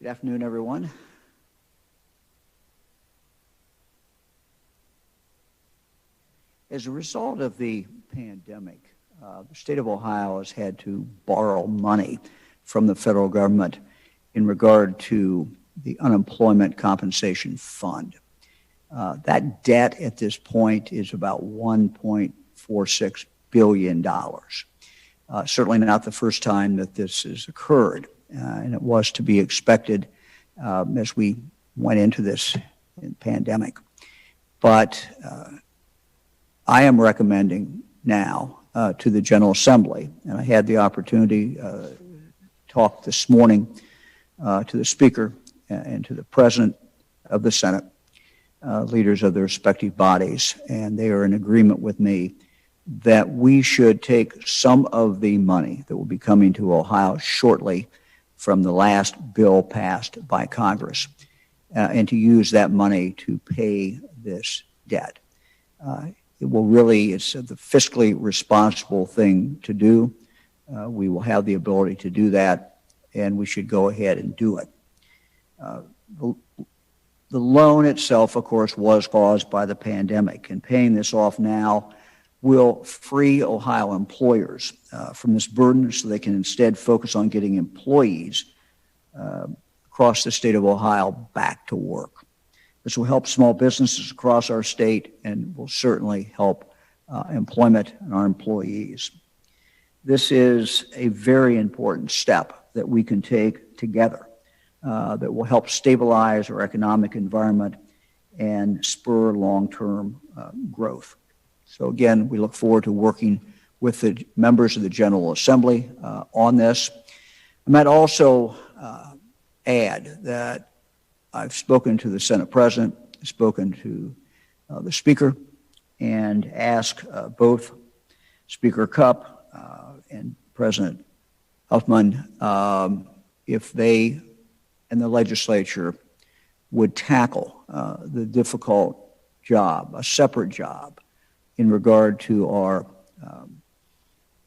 Good afternoon, everyone. As a result of the pandemic, the state of Ohio has had to borrow money from the federal government in regard to the unemployment compensation fund. That debt at this point is about $1.46 billion. Certainly not the first time that this has occurred, and it was to be expected as we went into this pandemic. But I am recommending now to the General Assembly, and I had the opportunity to talk this morning to the Speaker and to the President of the Senate, leaders of their respective bodies, and they are in agreement with me that we should take some of the money that will be coming to Ohio shortly from the last bill passed by Congress and to use that money to pay this debt. It's the fiscally responsible thing to do. We will have the ability to do that, and we should go ahead and do it. The loan itself, of course, was caused by the pandemic, and paying this off now will free Ohio employers from this burden so they can instead focus on getting employees across the state of Ohio back to work. This will help small businesses across our state and will certainly help employment and our employees. This is a very important step that we can take together that will help stabilize our economic environment and spur long-term growth. So again, we look forward to working with the members of the General Assembly on this. I might also add that I've spoken to the Senate President, spoken to the Speaker, and asked both Speaker Cupp and President Huffman if they and the legislature would tackle the difficult job, a separate job, in regard to our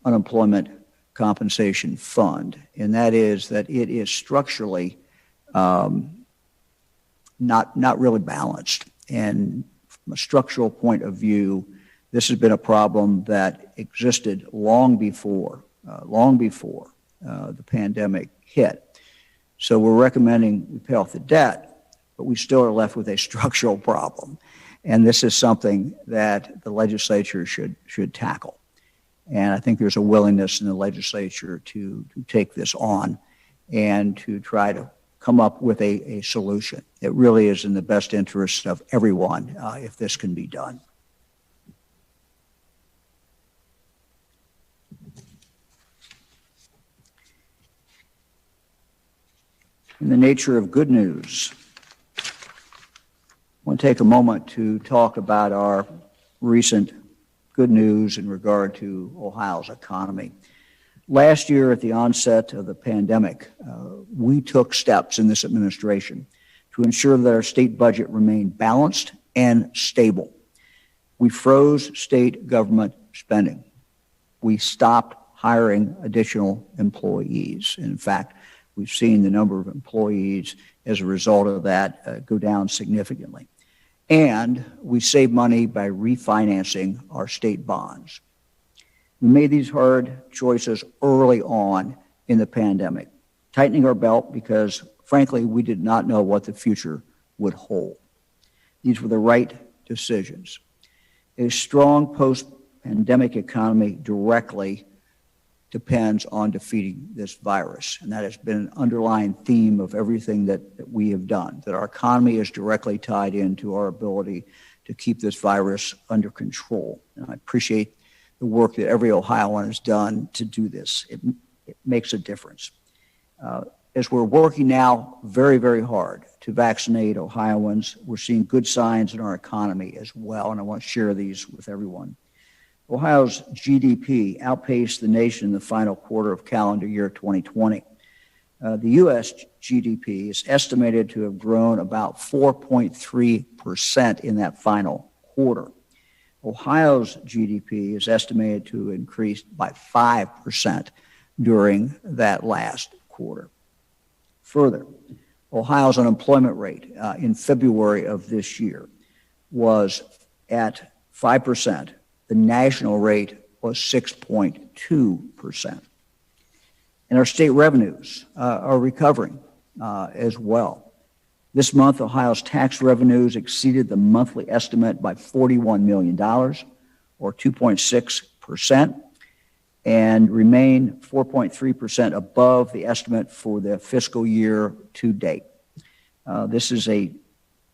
unemployment compensation fund, and that is that it is structurally not really balanced. And from a structural point of view, this has been a problem that existed long before the pandemic hit. So we're recommending we pay off the debt, but we still are left with a structural problem. And this is something that the legislature should tackle. And I think there's a willingness in the legislature to take this on and to try to come up with a solution. It really is in the best interest of everyone if this can be done. In the nature of good news, I want to take a moment to talk about our recent good news in regard to Ohio's economy. Last year, at the onset of the pandemic, we took steps in this administration to ensure that our state budget remained balanced and stable. We froze state government spending. We stopped hiring additional employees. In fact, we've seen the number of employees as a result of that go down significantly. And we saved money by refinancing our state bonds. We made these hard choices early on in the pandemic, tightening our belt because, frankly, we did not know what the future would hold. These were the right decisions. A strong post-pandemic economy directly depends on defeating this virus, and that has been an underlying theme of everything that we have done, that our economy is directly tied into our ability to keep this virus under control. And I appreciate the work that every Ohioan has done to do this. It makes a difference. As we're working now very, very hard to vaccinate Ohioans, we're seeing good signs in our economy as well, and I want to share these with everyone. Ohio's GDP outpaced the nation in the final quarter of calendar year 2020. The U.S. GDP is estimated to have grown about 4.3% in that final quarter. Ohio's GDP is estimated to increase by 5% during that last quarter. Further, Ohio's unemployment rate in February of this year was at 5%. The national rate was 6.2%. And our state revenues are recovering as well. This month, Ohio's tax revenues exceeded the monthly estimate by $41 million, or 2.6%, and remain 4.3% above the estimate for the fiscal year to date. This is a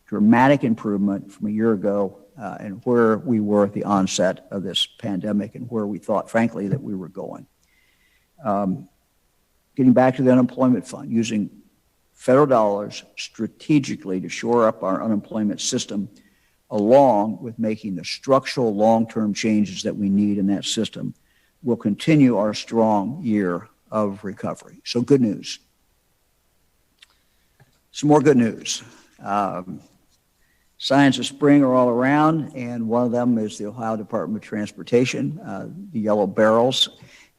dramatic improvement from a year ago and where we were at the onset of this pandemic and where we thought, frankly, that we were going. Getting back to the unemployment fund, using federal dollars strategically to shore up our unemployment system, along with making the structural long-term changes that we need in that system, will continue our strong year of recovery. So good news. Some more good news. Signs of spring are all around, and one of them is the Ohio Department of Transportation, the yellow barrels.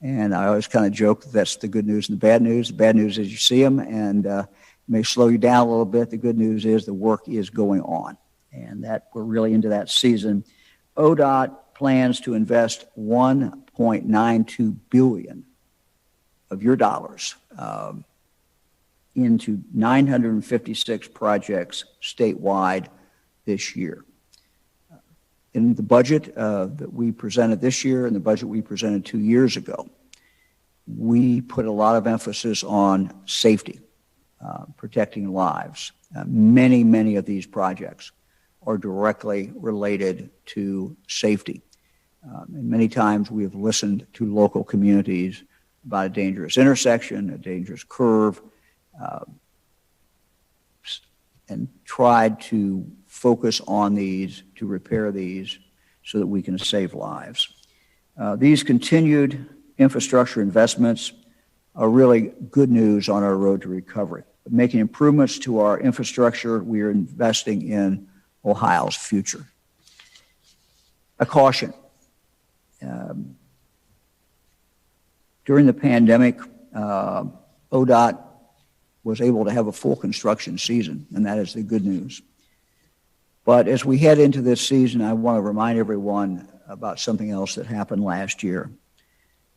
And I always kind of joke that that's the good news and the bad news. The bad news is you see them, and it may slow you down a little bit. The good news is the work is going on, and that we're really into that season. ODOT plans to invest $1.92 billion of your dollars into 956 projects statewide this year. In the budget that we presented this year and the budget we presented 2 years ago, we put a lot of emphasis on safety, protecting lives. Many of these projects are directly related to safety. And many times we have listened to local communities about a dangerous intersection, a dangerous curve, and tried to focus on these, to repair these, so that we can save lives. These continued infrastructure investments are really good news on our road to recovery. Making improvements to our infrastructure, we are investing in Ohio's future. A caution. During the pandemic, ODOT was able to have a full construction season, and that is the good news. But as we head into this season, I want to remind everyone about something else that happened last year.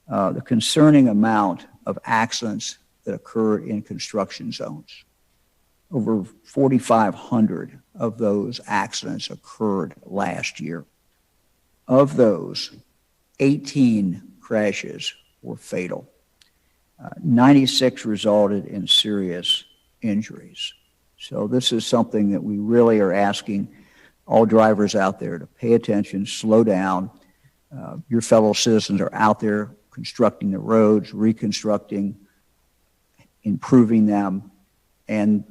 The concerning amount of accidents that occur in construction zones. Over 4,500 of those accidents occurred last year. Of those, 18 crashes were fatal. 96 resulted in serious injuries. So this is something that we really are asking all drivers out there to pay attention, slow down. Your fellow citizens are out there constructing the roads, reconstructing, improving them, and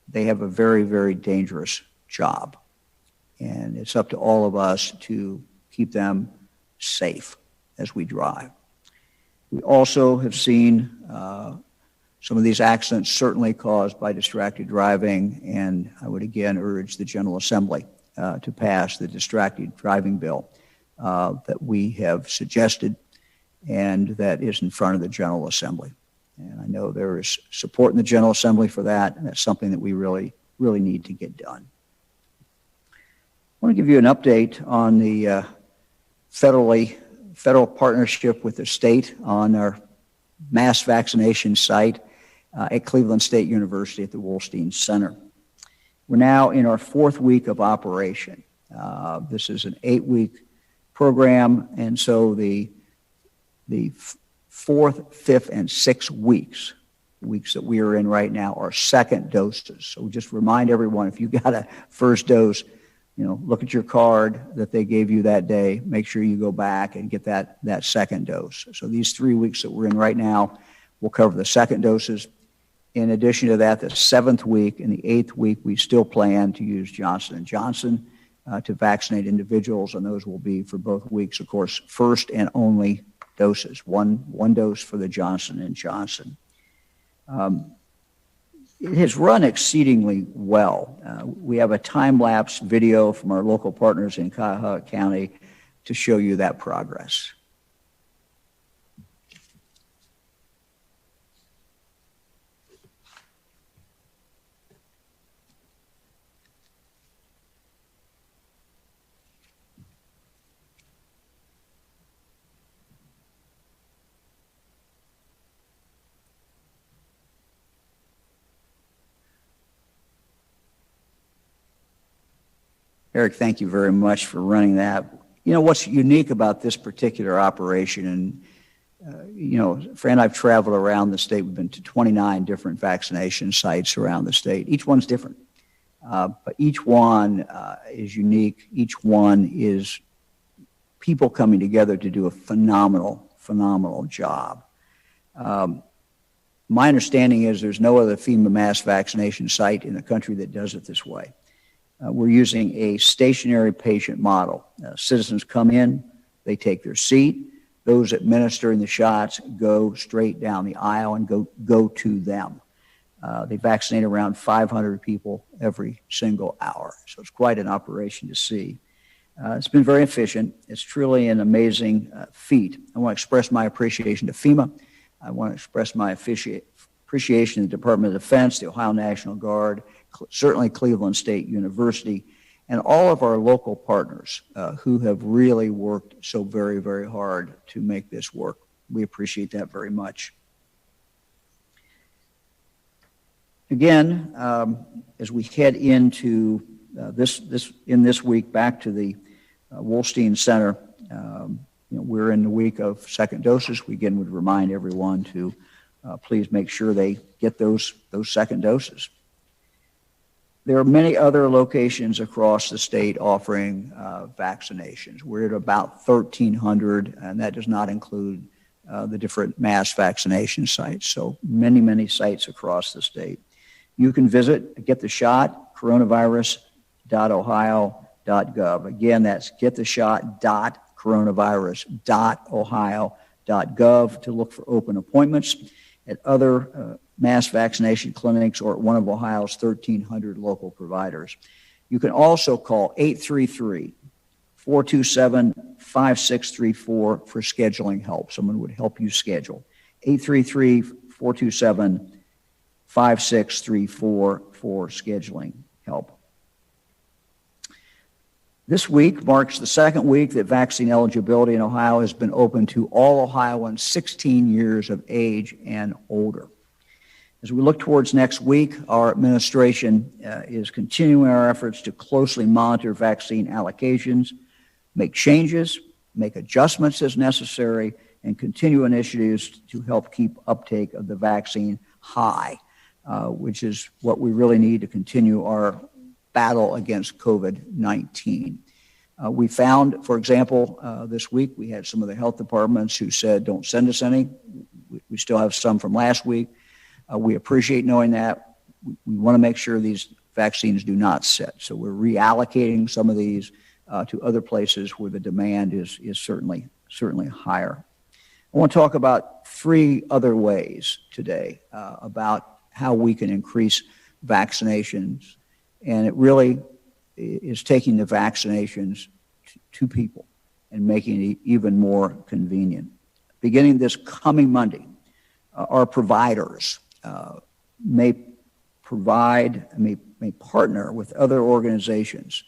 they have a very dangerous job. And it's up to all of us to keep them safe as we drive. We also have seen some of these accidents certainly caused by distracted driving, and I would again urge the General Assembly to pass the distracted driving bill that we have suggested and that is in front of the General Assembly. And I know there is support in the General Assembly for that, and that's something that we really need to get done. I want to give you an update on the federal partnership with the state on our mass vaccination site at Cleveland State University at the Wolstein Center. We're now in our 4th week of operation. This is an 8-week program, and so the 4th, 5th, and 6th weeks that we are in right now, are second doses. So just remind everyone, if you got a first dose, look at your card that they gave you that day. Make sure you go back and get that second dose. So these 3 weeks that we're in right now will cover the second doses. In addition to that, the 7th week and the 8th week, we still plan to use Johnson & Johnson to vaccinate individuals, and those will be for both weeks, of course, first and only doses, one dose for the Johnson & Johnson. It has run exceedingly well. We have a time-lapse video from our local partners in Cuyahoga County to show you that progress. Eric, thank you very much for running that. You know, what's unique about this particular operation, and Fran and I've traveled around the state. We've been to 29 different vaccination sites around the state. Each one's different, but each one is unique. Each one is people coming together to do a phenomenal job. My understanding is there's no other FEMA mass vaccination site in the country that does it this way. We're using a stationary patient model. Citizens come in, they take their seat. Those administering the shots go straight down the aisle and go to them. They vaccinate around 500 people every single hour. So it's quite an operation to see. It's been very efficient. It's truly an amazing feat. I want to express my appreciation to FEMA. I want to express my appreciation to the Department of Defense, the Ohio National Guard, certainly Cleveland State University, and all of our local partners who have really worked so very, very hard to make this work. We appreciate that very much. Again, as we head into this week back to the Wolstein Center, we're in the week of second doses. We again would remind everyone to please make sure they get those second doses. There are many other locations across the state offering vaccinations. We're at about 1,300, and that does not include the different mass vaccination sites. So many sites across the state. You can visit Get the Shot, coronavirus.ohio.gov. Again, that's gettheshot.coronavirus.ohio.gov to look for open appointments at other mass vaccination clinics or at one of Ohio's 1,300 local providers. You can also call 833-427-5634 for scheduling help. Someone would help you schedule. 833-427-5634 for scheduling help. This week marks the second week that vaccine eligibility in Ohio has been open to all Ohioans 16 years of age and older. As we look towards next week, our administration is continuing our efforts to closely monitor vaccine allocations, make changes, make adjustments as necessary, and continue initiatives to help keep uptake of the vaccine high, which is what we really need to continue our battle against COVID-19. We found, for example, this week we had some of the health departments who said, don't send us any. We still have some from last week. We appreciate knowing that. We want to make sure these vaccines do not sit. So we're reallocating some of these to other places where the demand is certainly higher. I want to talk about three other ways today about how we can increase vaccinations. And it really is taking the vaccinations to people and making it even more convenient. Beginning this coming Monday, our providers may partner with other organizations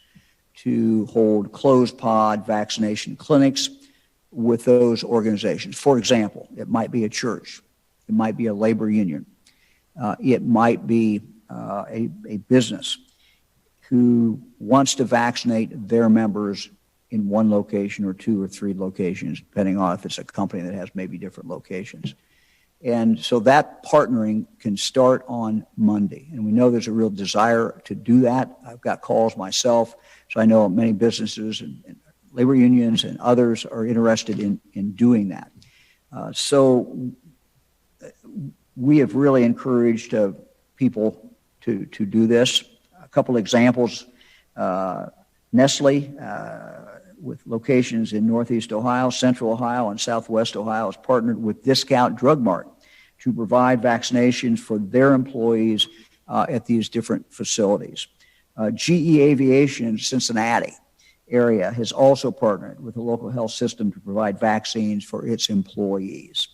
to hold closed pod vaccination clinics with those organizations. For example, it might be a church, it might be a labor union, it might be a business who wants to vaccinate their members in one location or two or three locations, depending on if it's a company that has maybe different locations. And so that partnering can start on Monday. And we know there's a real desire to do that. I've got calls myself, so I know many businesses and labor unions and others are interested in doing that. So we have really encouraged people to do this. A couple examples, Nestle, with locations in Northeast Ohio, Central Ohio, and Southwest Ohio, has partnered with Discount Drug Mart to provide vaccinations for their employees at these different facilities. GE Aviation in Cincinnati area has also partnered with the local health system to provide vaccines for its employees.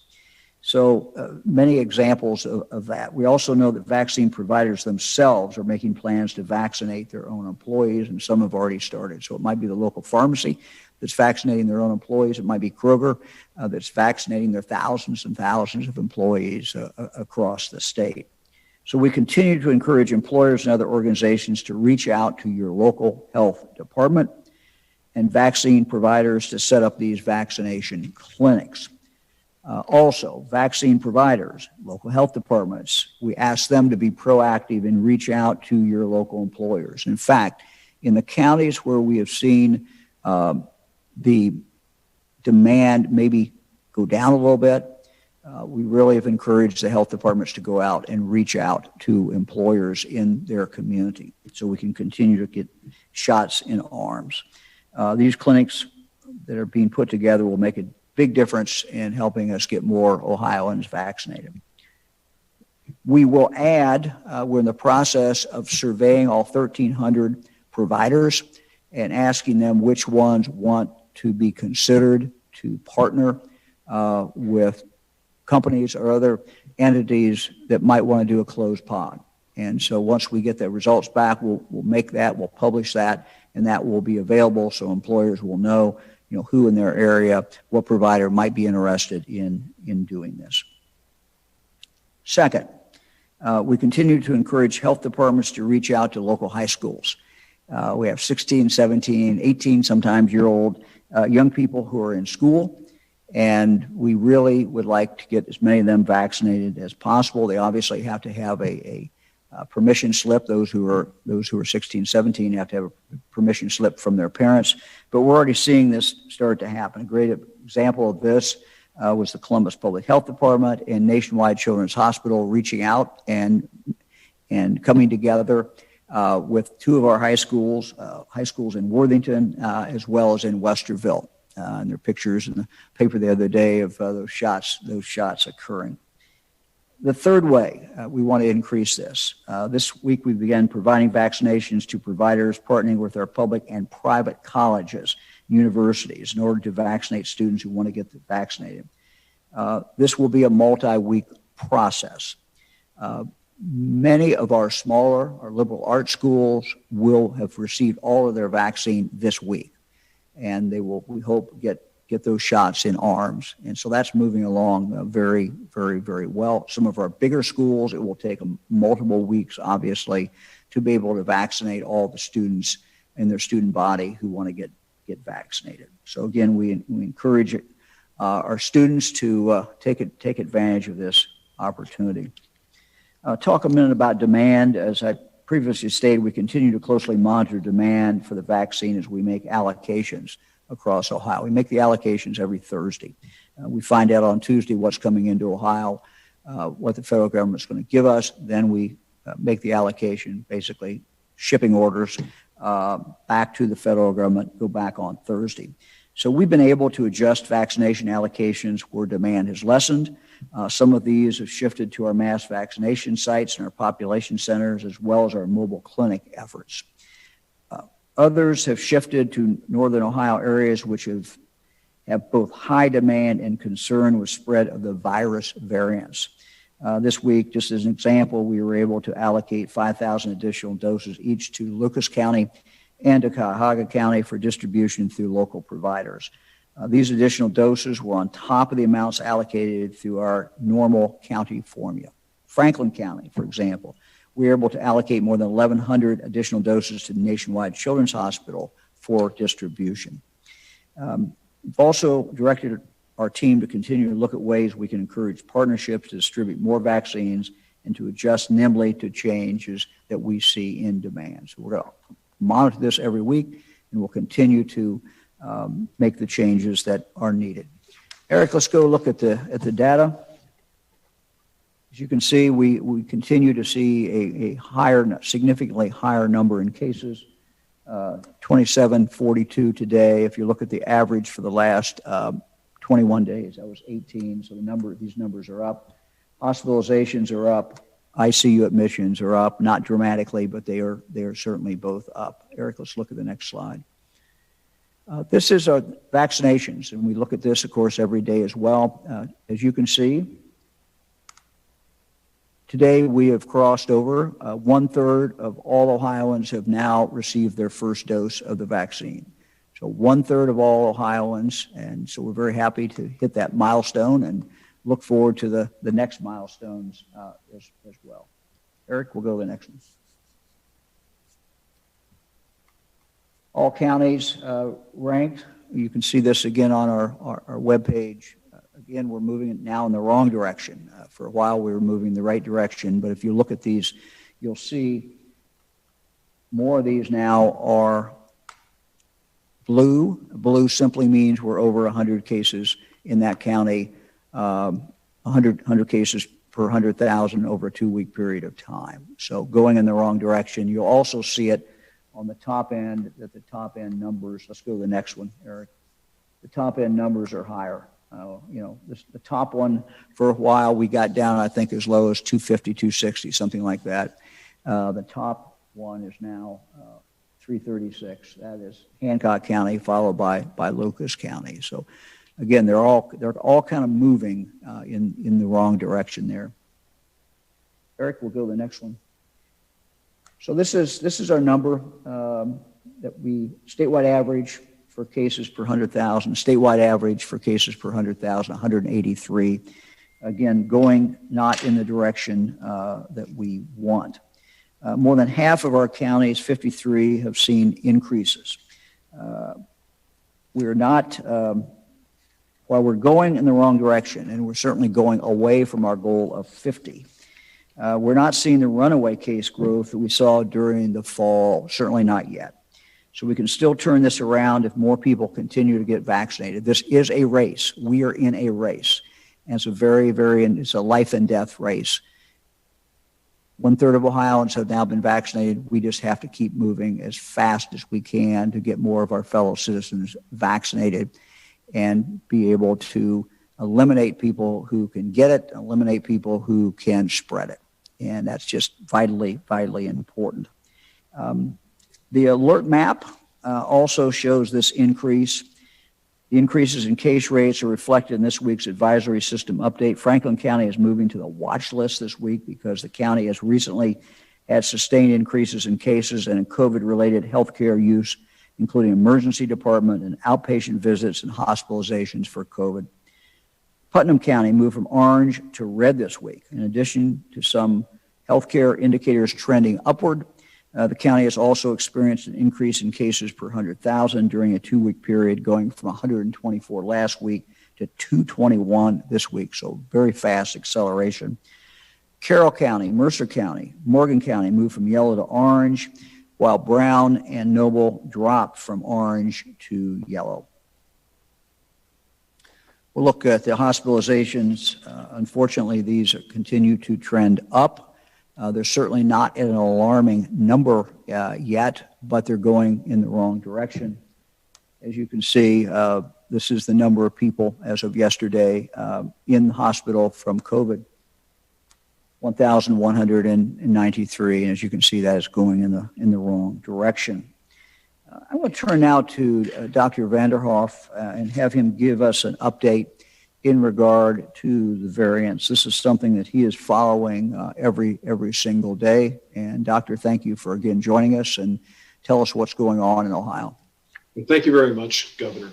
So many examples of that. We also know that vaccine providers themselves are making plans to vaccinate their own employees, and some have already started. So it might be the local pharmacy that's vaccinating their own employees. It might be Kroger that's vaccinating their thousands and thousands of employees across the state. So we continue to encourage employers and other organizations to reach out to your local health department and vaccine providers to set up these vaccination clinics. Also, vaccine providers, local health departments, we ask them to be proactive and reach out to your local employers. In fact, in the counties where we have seen the demand maybe go down a little bit, we really have encouraged the health departments to go out and reach out to employers in their community so we can continue to get shots in arms. These clinics that are being put together will make a big difference in helping us get more Ohioans vaccinated. We will add, we're in the process of surveying all 1,300 providers and asking them which ones want to be considered to partner with companies or other entities that might want to do a closed pod. And so once we get the results back, we'll make that, we'll publish that, and that will be available so employers will know, who in their area, what provider might be interested in doing this. Second, we continue to encourage health departments to reach out to local high schools. We have 16, 17, 18 sometimes year-old young people who are in school, and we really would like to get as many of them vaccinated as possible. They obviously have to have a permission slip. Those who are 16, 17 have to have a permission slip from their parents. But we're already seeing this start to happen. A great example of this was the Columbus Public Health Department and Nationwide Children's Hospital reaching out and coming together with two of our high schools in Worthington as well as in Westerville. And there are pictures in the paper the other day of those shots occurring. The third way we want to increase this. This week we began providing vaccinations to providers partnering with our public and private colleges, universities, in order to vaccinate students who want to get vaccinated. This will be a multi-week process. Many of our smaller, our liberal arts schools will have received all of their vaccine this week, and they will, we hope, get those shots in arms. And so that's moving along very, very, very well. Some of our bigger schools, it will take multiple weeks, obviously, to be able to vaccinate all the students in their student body who want to get vaccinated. So again, we encourage our students to take advantage of this opportunity. Talk a minute about demand. As I previously stated, we continue to closely monitor demand for the vaccine as we make allocations across Ohio. We make the allocations every Thursday. We find out on Tuesday what's coming into Ohio, what the federal government's going to give us. Then we make the allocation, basically shipping orders back to the federal government, go back on Thursday. So we've been able to adjust vaccination allocations where demand has lessened. Some of these have shifted to our mass vaccination sites and our population centers, as well as our mobile clinic efforts. Others have shifted to northern Ohio areas which have both high demand and concern with spread of the virus variants. This week, just as an example, we were able to allocate 5,000 additional doses each to Lucas County and to Cuyahoga County for distribution through local providers. These additional doses were on top of the amounts allocated through our normal county formula. Franklin County, for example, we were able to allocate more than 1,100 additional doses to the Nationwide Children's Hospital for distribution. We've also directed our team to continue to look at ways we can encourage partnerships to distribute more vaccines and to adjust nimbly to changes that we see in demand. So we're going to monitor this every week, and we'll continue to make the changes that are needed. Eric, let's go look at the data. As you can see, we continue to see a higher, significantly higher number in cases, 2742 today. If you look at the average for the last 21 days, that was 18. So these numbers are up. Hospitalizations are up. ICU admissions are up, not dramatically, but they are certainly both up. Eric, let's look at the next slide. This is our vaccinations, and we look at this, of course, every day as well. As you can see, today we have crossed over. 1/3 of all Ohioans have now received their first dose of the vaccine. So 1/3 of all Ohioans, and so we're very happy to hit that milestone and look forward to the next milestones as well. Eric, we'll go to the next one. All counties ranked. You can see this again on our webpage. Again, we're moving it now in the wrong direction. For a while, we were moving in the right direction, but if you look at these, you'll see more of these now are blue. Blue simply means we're over 100 cases in that county, 100 cases per 100,000 over a 2-week period of time. So going in the wrong direction. You'll also see it on the top end, that the top end numbers, let's go to the next one, Eric. The top end numbers are higher. The top one, for a while, we got down, I think, as low as 250, 260, something like that. The top one is now 336. That is Hancock County, followed by Lucas County. So, again, they're all kind of moving in the wrong direction there. Eric, we'll go to the next one. So this is our number that we statewide average for cases per 100,000. Statewide average for cases per 100,000, 183. Again, going not in the direction that we want. More than half of our counties, 53, have seen increases. We're not, while we're going in the wrong direction, and we're certainly going away from our goal of 50, we're not seeing the runaway case growth that we saw during the fall, certainly not yet. So we can still turn this around if more people continue to get vaccinated. This is a race. We are in a race. And it's it's a life and death race. 1/3 of Ohioans have now been vaccinated. We just have to keep moving as fast as we can to get more of our fellow citizens vaccinated and be able to eliminate people who can get it, eliminate people who can spread it. And that's just vitally, vitally important. The alert map also shows this increase. The increases in case rates are reflected in this week's advisory system update. Franklin County is moving to the watch list this week because the county has recently had sustained increases in cases and in COVID-related healthcare use, including emergency department and outpatient visits and hospitalizations for COVID. Putnam County moved from orange to red this week. In addition to some healthcare indicators trending upward, the county has also experienced an increase in cases per 100,000 during a 2-week period, going from 124 last week to 221 this week. So very fast acceleration. Carroll County, Mercer County, Morgan County moved from yellow to orange, while Brown and Noble dropped from orange to yellow. We'll look at the hospitalizations. Unfortunately, these continue to trend up. They're certainly not at an alarming number yet, but they're going in the wrong direction. As you can see, this is the number of people as of yesterday in the hospital from COVID, 1,193, and as you can see, that is going in the wrong direction. I want to turn now to Dr. Vanderhoff and have him give us an update in regard to the variants. This is something that he is following every single day. And Doctor, thank you for again joining us, and tell us what's going on in Ohio. Well, thank you very much, Governor.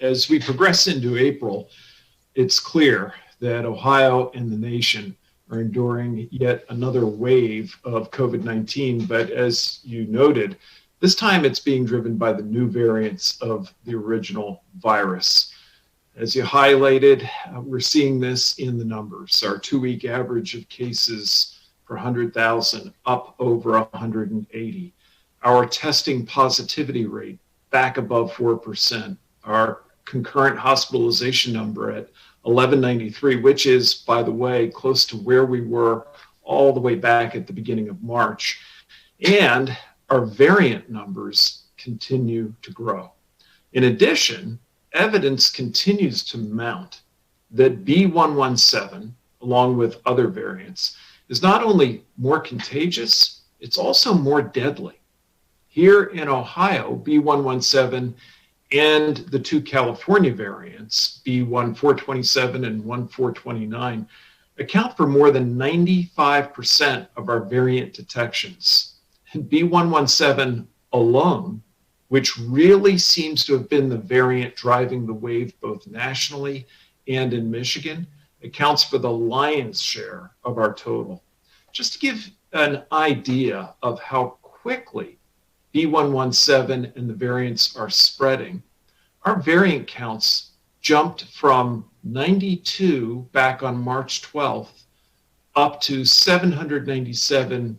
As we progress into April, it's clear that Ohio and the nation are enduring yet another wave of COVID-19. But as you noted, this time it's being driven by the new variants of the original virus. As you highlighted, we're seeing this in the numbers. Our 2-week average of cases per 100,000 up over 180. Our testing positivity rate back above 4%. Our concurrent hospitalization number at 1193, which is, by the way, close to where we were all the way back at the beginning of March. And our variant numbers continue to grow. In addition, evidence continues to mount that B117, along with other variants, is not only more contagious, it's also more deadly. Here in Ohio, B117 and the 2 California variants, B1427 and 1429, account for more than 95% of our variant detections. And B117 alone, which really seems to have been the variant driving the wave both nationally and in Michigan, accounts for the lion's share of our total. just to give an idea of how quickly B117 and the variants are spreading, our variant counts jumped from 92 back on March 12th up to 797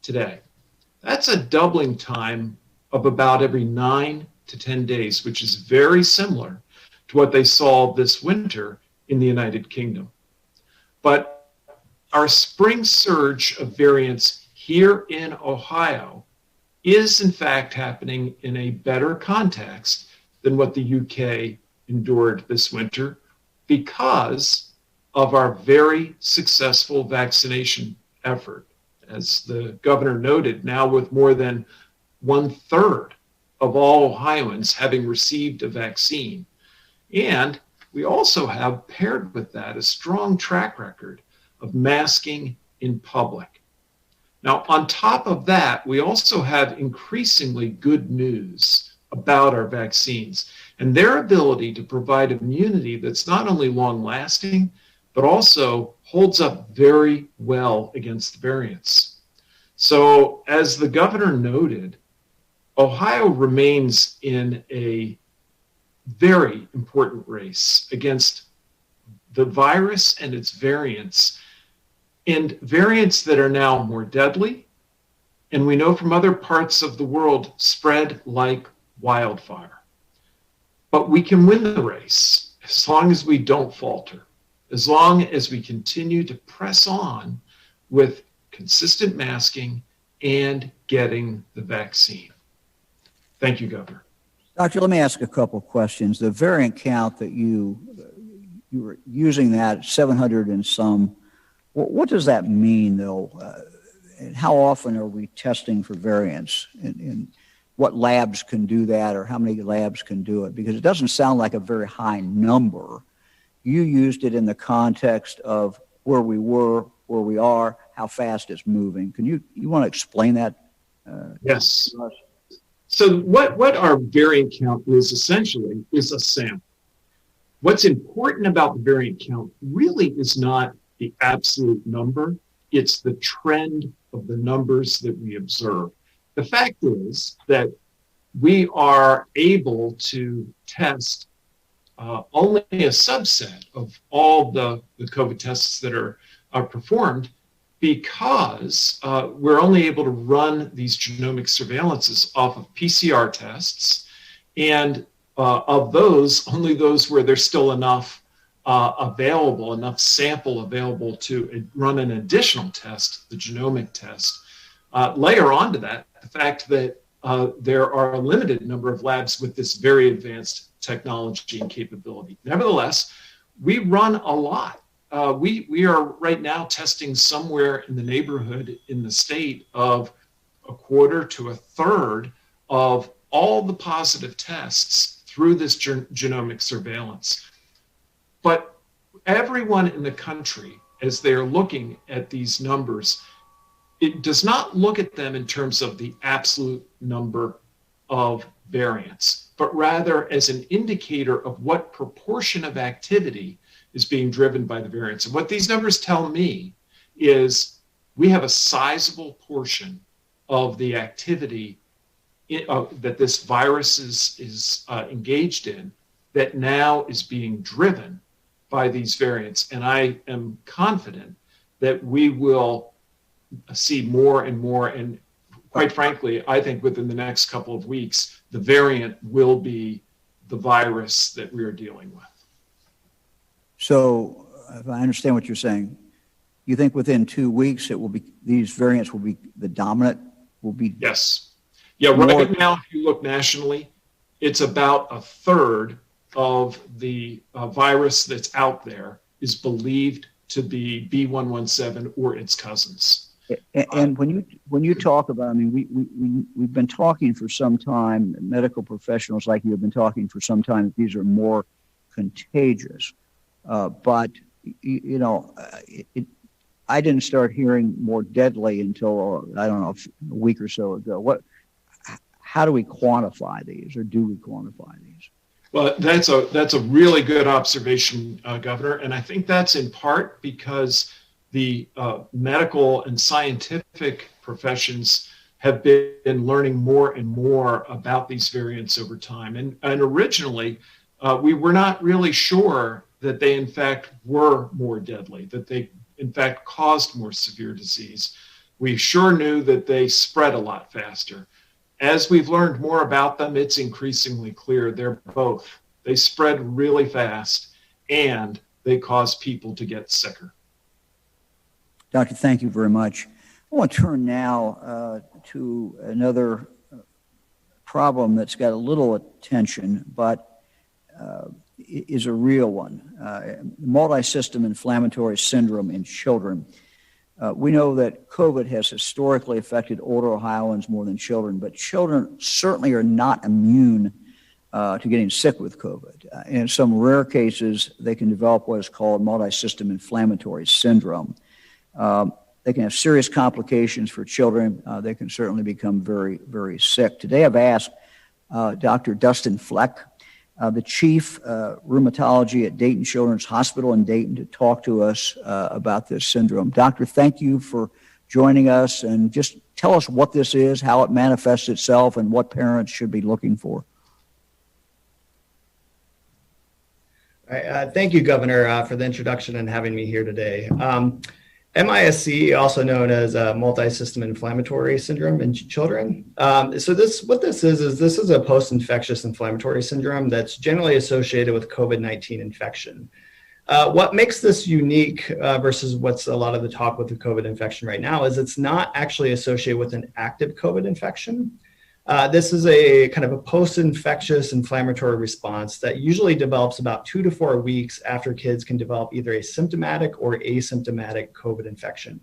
today. That's a doubling time of about every 9 to 10 days, which is very similar to what they saw this winter in the United Kingdom. But our spring surge of variants here in Ohio is in fact happening in a better context than what the UK endured this winter because of our very successful vaccination effort. As the governor noted, now with more than 1/3 of all Ohioans having received a vaccine. And we also have paired with that a strong track record of masking in public. Now, on top of that, we also have increasingly good news about our vaccines and their ability to provide immunity that's not only long-lasting, but also holds up very well against variants. So, as the governor noted, Ohio remains in a very important race against the virus and its variants, and variants that are now more deadly, and we know from other parts of the world spread like wildfire. But we can win the race as long as we don't falter, as long as we continue to press on with consistent masking and getting the vaccine. Thank you, Governor. Doctor, let me ask a couple of questions. The variant count that you were using, that 700 and some, what does that mean, though? And how often are we testing for variants? And what labs can do that, or how many labs can do it? Because it doesn't sound like a very high number. You used it in the context of where we were, where we are, how fast it's moving. Can you want to explain that? Yes. So what our variant count is essentially is a sample. What's important about the variant count really is not the absolute number, it's the trend of the numbers that we observe. The fact is that we are able to test only a subset of all the COVID tests that are performed because we're only able to run these genomic surveillances off of PCR tests, and of those, only those where there's still enough available, enough sample available to run an additional test, the genomic test. Layer onto that the fact that there are a limited number of labs with this very advanced technology and capability. Nevertheless, we run a lot. We are right now testing somewhere in the neighborhood in the state of a quarter to a third of all the positive tests through this genomic surveillance. But everyone in the country, as they're looking at these numbers, it does not look at them in terms of the absolute number of variants, but rather as an indicator of what proportion of activity is being driven by the variants. And what these numbers tell me is we have a sizable portion of the activity that this virus is engaged in that now is being driven by these variants. And I am confident that we will see more and more. And quite frankly, I think within the next couple of weeks, the variant will be the virus that we are dealing with. So, if I understand what you're saying, you think within 2 weeks it will be, these variants will be the dominant, will be? Yes. Yeah, right now, if you look nationally, it's about a third of the virus that's out there is believed to be B117 or its cousins. And when you talk about, I mean, we've been talking for some time, medical professionals like you have been talking for some time, that these are more contagious. But, you know, I didn't start hearing more deadly until, I don't know, a week or so ago. How do we quantify these, or do we quantify these? Well, that's a really good observation, Governor. And I think that's in part because the medical and scientific professions have been learning more and more about these variants over time. And originally, we were not really sure that they, in fact, were more deadly, that they, in fact, caused more severe disease. We sure knew that they spread a lot faster. As we've learned more about them, it's increasingly clear they're both. They spread really fast, and they cause people to get sicker. Doctor, thank you very much. I want to turn now to another problem that's got a little attention, but is a real one, multi-system inflammatory syndrome in children. We know that COVID has historically affected older Ohioans more than children, but children certainly are not immune to getting sick with COVID. In some rare cases, they can develop what is called multi-system inflammatory syndrome. They can have serious complications for children. They can certainly become very, very sick. Today I've asked Dr. Dustin Fleck, the chief rheumatology at Dayton Children's Hospital in Dayton, to talk to us about this syndrome. Doctor, thank you for joining us, and just tell us what this is, how it manifests itself, and what parents should be looking for. All right, thank you, Governor, for the introduction and having me here today. MISC, also known as multi-system inflammatory syndrome in children. So what this is a post-infectious inflammatory syndrome that's generally associated with COVID-19 infection. What makes this unique versus what's a lot of the talk with the COVID infection right now is it's not actually associated with an active COVID infection. This is a kind of a post-infectious inflammatory response that usually develops about 2 to 4 weeks after kids can develop either a symptomatic or asymptomatic COVID infection.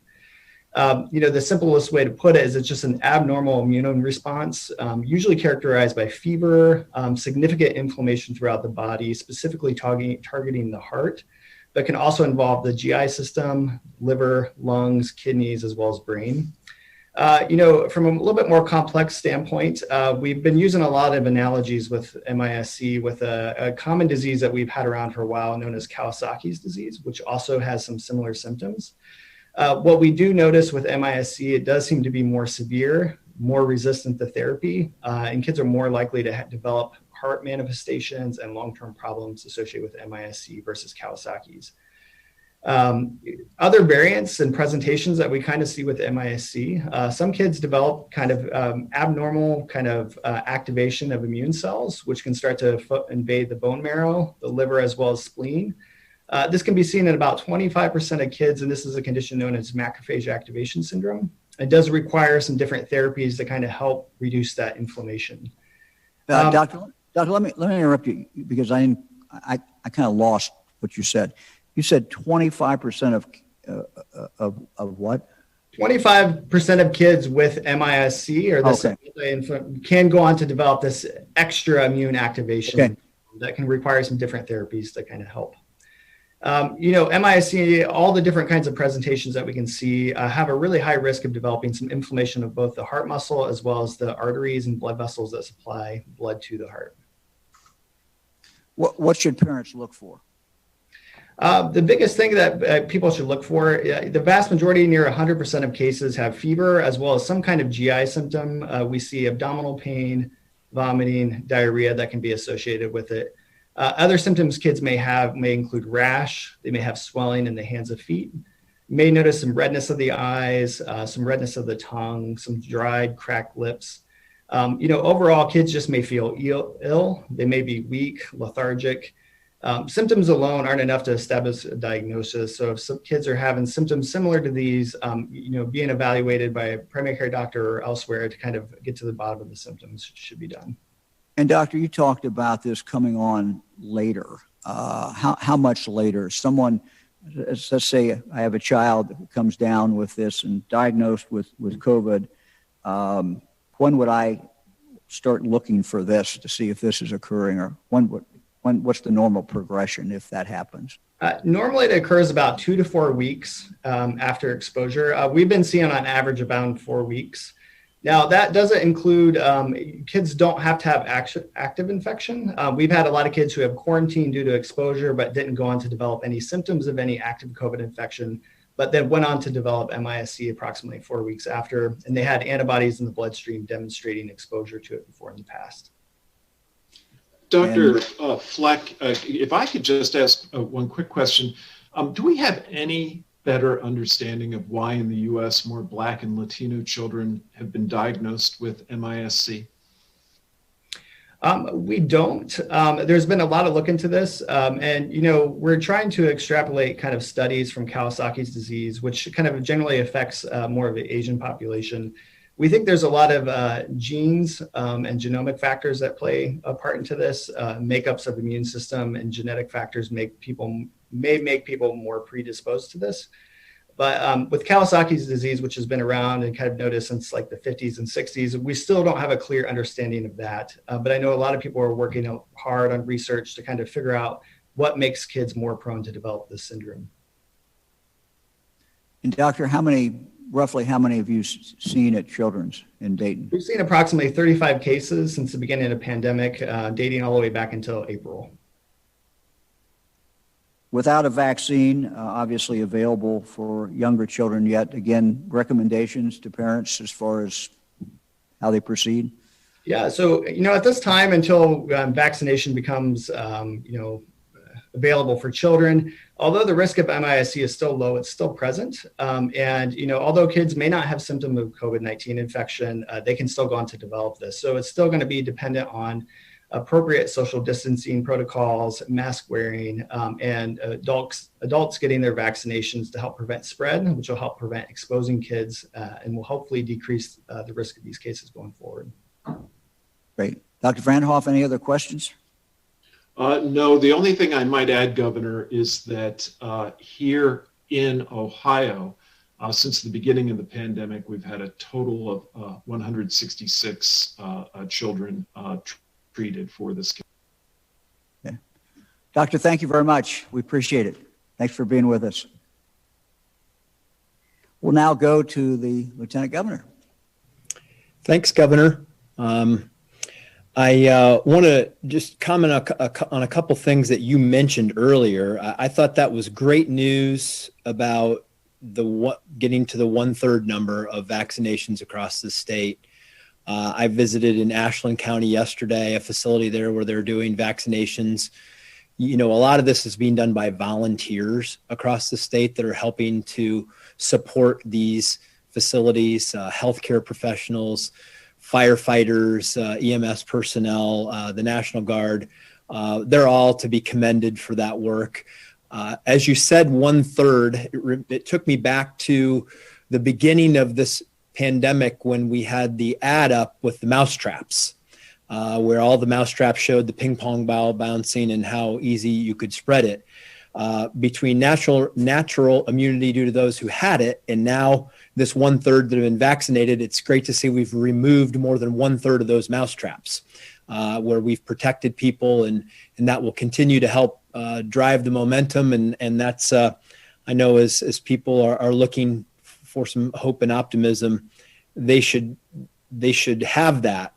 The simplest way to put it is it's just an abnormal immune response, usually characterized by fever, significant inflammation throughout the body, specifically targeting the heart, but can also involve the GI system, liver, lungs, kidneys, as well as brain. From a little bit more complex standpoint, we've been using a lot of analogies with MISC with a common disease that we've had around for a while known as Kawasaki's disease, which also has some similar symptoms. What we do notice with MISC, it does seem to be more severe, more resistant to therapy, and kids are more likely to develop heart manifestations and long-term problems associated with MISC versus Kawasaki's. Other variants and presentations that we kind of see with MISC, some kids develop kind of abnormal kind of activation of immune cells, which can start to invade the bone marrow, the liver, as well as spleen. This can be seen in about 25% of kids, and this is a condition known as macrophage activation syndrome. It does require some different therapies to kind of help reduce that inflammation. Doctor, let me interrupt you because I kind of lost what you said. You said 25% of what? 25% of kids with MISC or this can go on to develop this extra immune activation that can require some different therapies to kind of help. MISC, all the different kinds of presentations that we can see have a really high risk of developing some inflammation of both the heart muscle as well as the arteries and blood vessels that supply blood to the heart. What should parents look for? The biggest thing that people should look for, the vast majority, near 100% of cases have fever as well as some kind of GI symptom. We see abdominal pain, vomiting, diarrhea that can be associated with it. Other symptoms kids may have may include rash. They may have swelling in the hands and feet. You may notice some redness of the eyes, some redness of the tongue, some dried, cracked lips. Overall, kids just may feel ill. They may be weak, lethargic. Symptoms alone aren't enough to establish a diagnosis. So if some kids are having symptoms similar to these, being evaluated by a primary care doctor or elsewhere to kind of get to the bottom of the symptoms should be done. And doctor, you talked about this coming on later. How much later? Someone, let's say I have a child that comes down with this and diagnosed with COVID. When would I start looking for this to see if this is occurring, or what's the normal progression if that happens? Normally it occurs about 2 to 4 weeks after exposure. We've been seeing on average about 4 weeks. Now that doesn't include, kids don't have to have active infection. We've had a lot of kids who have quarantined due to exposure but didn't go on to develop any symptoms of any active COVID infection, but then went on to develop MIS-C approximately 4 weeks after, and they had antibodies in the bloodstream demonstrating exposure to it before in the past. Dr. Fleck, if I could just ask one quick question. Do we have any better understanding of why in the U.S. more Black and Latino children have been diagnosed with MIS-C? We don't. There's been a lot of look into this, and we're trying to extrapolate kind of studies from Kawasaki's disease, which kind of generally affects more of the Asian population. We think there's a lot of genes and genomic factors that play a part into this. Makeups of the immune system and genetic factors may make people more predisposed to this. But with Kawasaki's disease, which has been around and kind of noticed since like the 50s and 60s, we still don't have a clear understanding of that. But I know a lot of people are working hard on research to kind of figure out what makes kids more prone to develop this syndrome. And doctor, roughly how many have you seen at Children's in Dayton? We've seen approximately 35 cases since the beginning of the pandemic, dating all the way back until April. Without a vaccine, obviously available for younger children yet, again, recommendations to parents as far as how they proceed? Yeah, so, at this time until vaccination becomes, available for children, although the risk of MIS-C is still low, it's still present. And, although kids may not have symptoms of COVID-19 infection, they can still go on to develop this. So it's still going to be dependent on appropriate social distancing protocols, mask wearing, and adults getting their vaccinations to help prevent spread, which will help prevent exposing kids and will hopefully decrease the risk of these cases going forward. Great. Dr. Vanderhoff, any other questions? No, the only thing I might add, Governor, is that here in Ohio, since the beginning of the pandemic, we've had a total of 166 children treated for this case. Okay. Doctor, thank you very much. We appreciate it. Thanks for being with us. We'll now go to the Lieutenant Governor. Thanks, Governor. I want to just comment on a couple things that you mentioned earlier. I thought that was great news about getting to the 1/3 number of vaccinations across the state. I visited in Ashland County yesterday, a facility there where they're doing vaccinations. A lot of this is being done by volunteers across the state that are helping to support these facilities, healthcare professionals, firefighters, EMS personnel, the National Guard. They're all to be commended for that work. As you said, 1/3, it took me back to the beginning of this pandemic when we had the ad up with the mousetraps, where all the mousetraps showed the ping pong ball bouncing and how easy you could spread it. Between natural immunity due to those who had it, and now this 1/3 that have been vaccinated, it's great to see we've removed more than 1/3 of those mousetraps, where we've protected people, and that will continue to help drive the momentum. And that's, I know as people are looking for some hope and optimism, they should have that.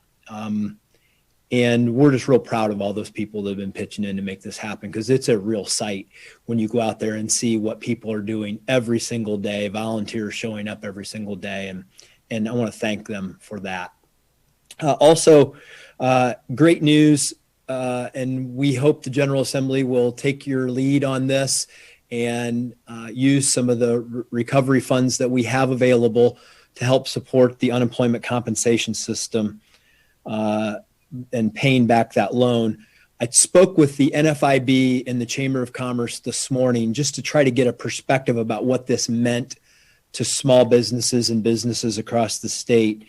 And we're just real proud of all those people that have been pitching in to make this happen, because it's a real sight when you go out there and see what people are doing every single day, volunteers showing up every single day. And I want to thank them for that. Also, great news. And we hope the General Assembly will take your lead on this and use some of the recovery funds that we have available to help support the unemployment compensation system and paying back that loan. I spoke with the NFIB and the Chamber of Commerce this morning just to try to get a perspective about what this meant to small businesses and businesses across the state.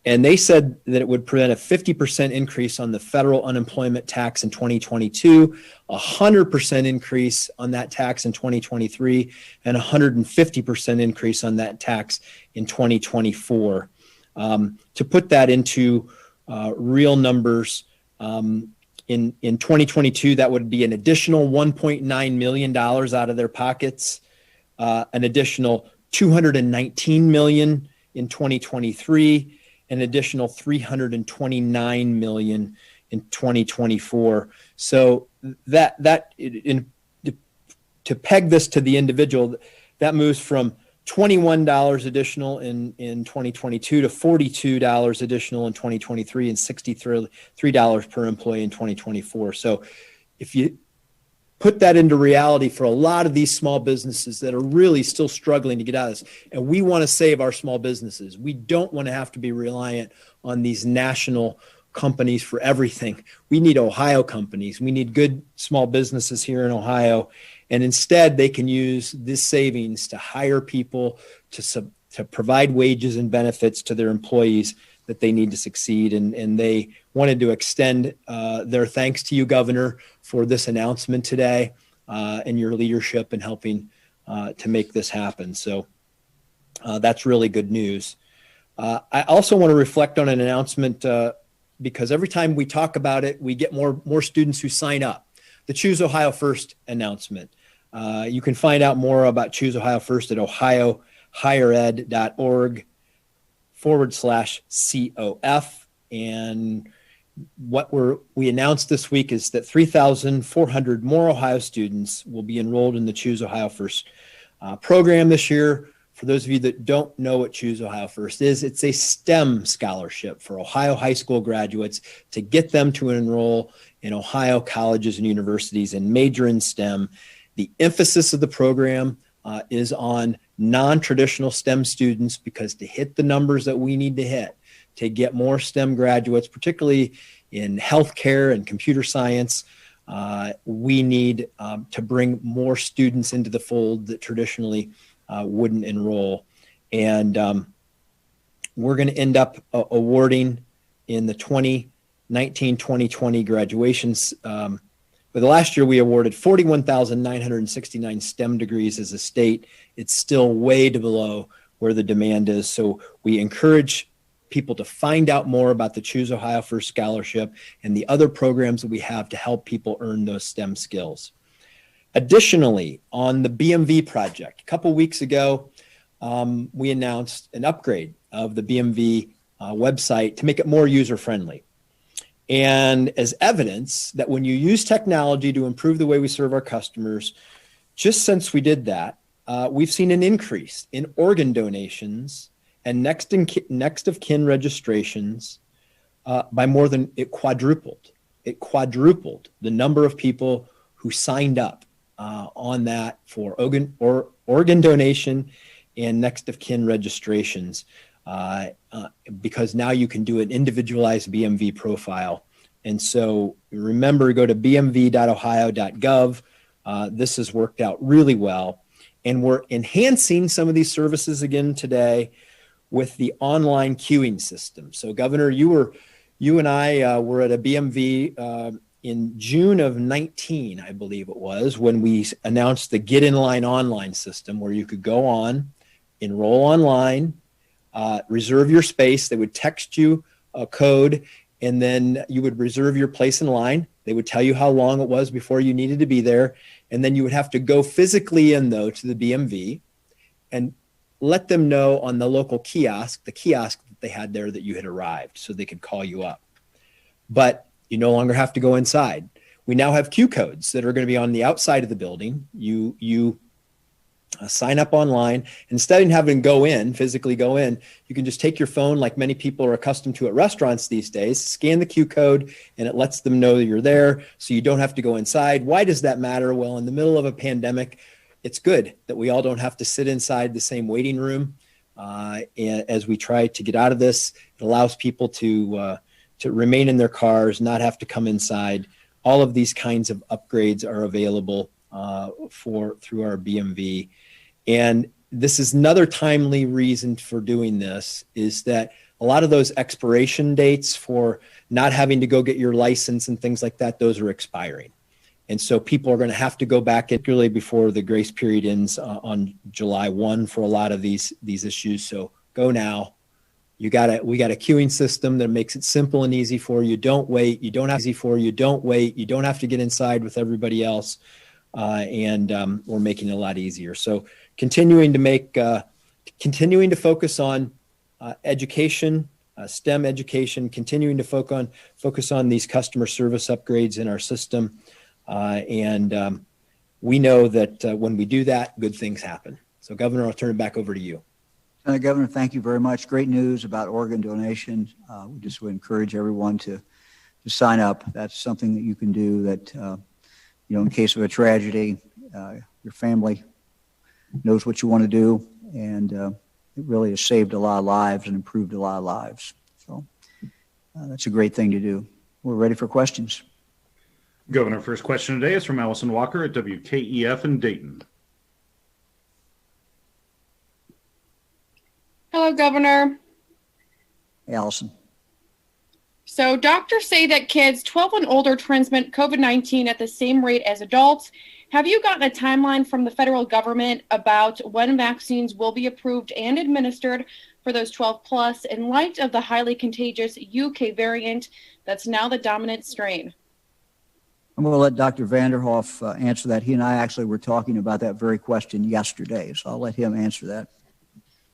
And they said that it would prevent a 50% increase on the federal unemployment tax in 2022, 100% increase on that tax in 2023, and 150% increase on that tax in 2024. To put that into real numbers, in 2022, that would be an additional $1.9 million out of their pockets, an additional $219 million in 2023, an additional $329 million in 2024. So to peg this to the individual, That moves from $21 additional in 2022 to $42 additional in 2023 and $63 per employee in 2024. So if you put that into reality for a lot of these small businesses that are really still struggling to get out of this, and we want to save our small businesses. We don't want to have to be reliant on these national companies for everything. We need Ohio companies. We need good small businesses here in Ohio. And instead, they can use this savings to hire people, to provide wages and benefits to their employees that they need to succeed. And they wanted to extend their thanks to you, Governor, for this announcement today and your leadership in helping to make this happen. So that's really good news. I also want to reflect on an announcement because every time we talk about it, we get more students who sign up. The Choose Ohio First announcement. You can find out more about Choose Ohio First at ohiohighered.org/COF. And what we announced this week is that 3,400 more Ohio students will be enrolled in the Choose Ohio First program this year. For those of you that don't know what Choose Ohio First is, it's a STEM scholarship for Ohio high school graduates to get them to enroll in Ohio colleges and universities and major in STEM. The emphasis of the program is on non-traditional STEM students because to hit the numbers that we need to hit, to get more STEM graduates, particularly in healthcare and computer science, we need to bring more students into the fold that traditionally wouldn't enroll. And we're going to end up awarding in the 2019-2020 graduations. But the last year we awarded 41,969 STEM degrees as a state. It's still way below where the demand is. So we encourage people to find out more about the Choose Ohio First Scholarship and the other programs that we have to help people earn those STEM skills. Additionally, on the BMV project, a couple weeks ago, we announced an upgrade of the BMV website to make it more user-friendly. And as evidence that when you use technology to improve the way we serve our customers, just since we did that, we've seen an increase in organ donations and next of kin registrations by more than it quadrupled. It quadrupled the number of people who signed up on that for organ donation and next of kin registrations. Because now you can do an individualized BMV profile. And so remember, go to bmv.ohio.gov. This has worked out really well. And we're enhancing some of these services again today with the online queuing system. So Governor, you and I were at a BMV in June of 19, I believe it was, when we announced the Get in Line online system where you could go on, enroll online, reserve your space. They would text you a code and then you would reserve your place in line. They would tell you how long it was before you needed to be there. And then you would have to go physically in though to the BMV and let them know on the local kiosk, the kiosk that they had there, that you had arrived so they could call you up. But you no longer have to go inside. We now have Q codes that are going to be on the outside of the building. You sign up online. Instead of having to physically go in, you can just take your phone like many people are accustomed to at restaurants these days, scan the Q code, and it lets them know that you're there so you don't have to go inside. Why does that matter? Well, in the middle of a pandemic, it's good that we all don't have to sit inside the same waiting room. And as we try to get out of this, it allows people to remain in their cars, not have to come inside. All of these kinds of upgrades are available through our BMV. And this is another timely reason for doing this, is that a lot of those expiration dates for not having to go get your license and things like that, those are expiring. And so people are going to have to go back, particularly before the grace period ends on July 1 for a lot of these issues. So go now. We got a queuing system that makes it simple and easy for you. Don't wait. You don't have to get inside with everybody else. And we're making it a lot easier. So continuing to focus on education, STEM education, continuing to focus on these customer service upgrades in our system. And we know that when we do that, good things happen. So, Governor, I'll turn it back over to you. Governor, thank you very much. Great news about organ donation. We just would encourage everyone to sign up. That's something that you can do that, in case of a tragedy, your family knows what you want to do, and it really has saved a lot of lives and improved a lot of lives. So that's a great thing to do. We're ready for questions. Governor, first question today is from Allison Walker at WKEF in Dayton. Hello, Governor. Hey, Allison. So doctors say that kids 12 and older transmit COVID-19 at the same rate as adults. Have you gotten a timeline from the federal government about when vaccines will be approved and administered for those 12 plus in light of the highly contagious UK variant that's now the dominant strain? I'm going to let Dr. Vanderhoff answer that. He and I actually were talking about that very question yesterday, so I'll let him answer that.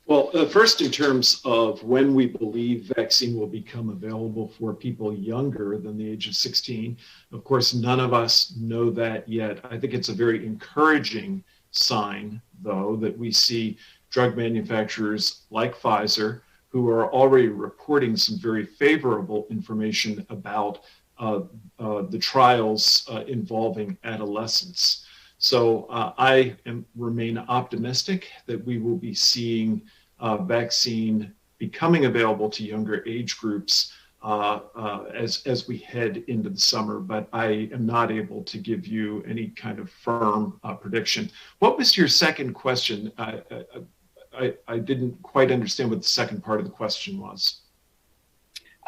Well, first, in terms of when we believe vaccine will become available for people younger than the age of 16, of course, none of us know that yet. I think it's a very encouraging sign, though, that we see drug manufacturers like Pfizer, who are already reporting some very favorable information about the trials involving adolescents. So I remain optimistic that we will be seeing vaccine becoming available to younger age groups as we head into the summer, but I am not able to give you any kind of firm prediction. What was your second question? I didn't quite understand what the second part of the question was.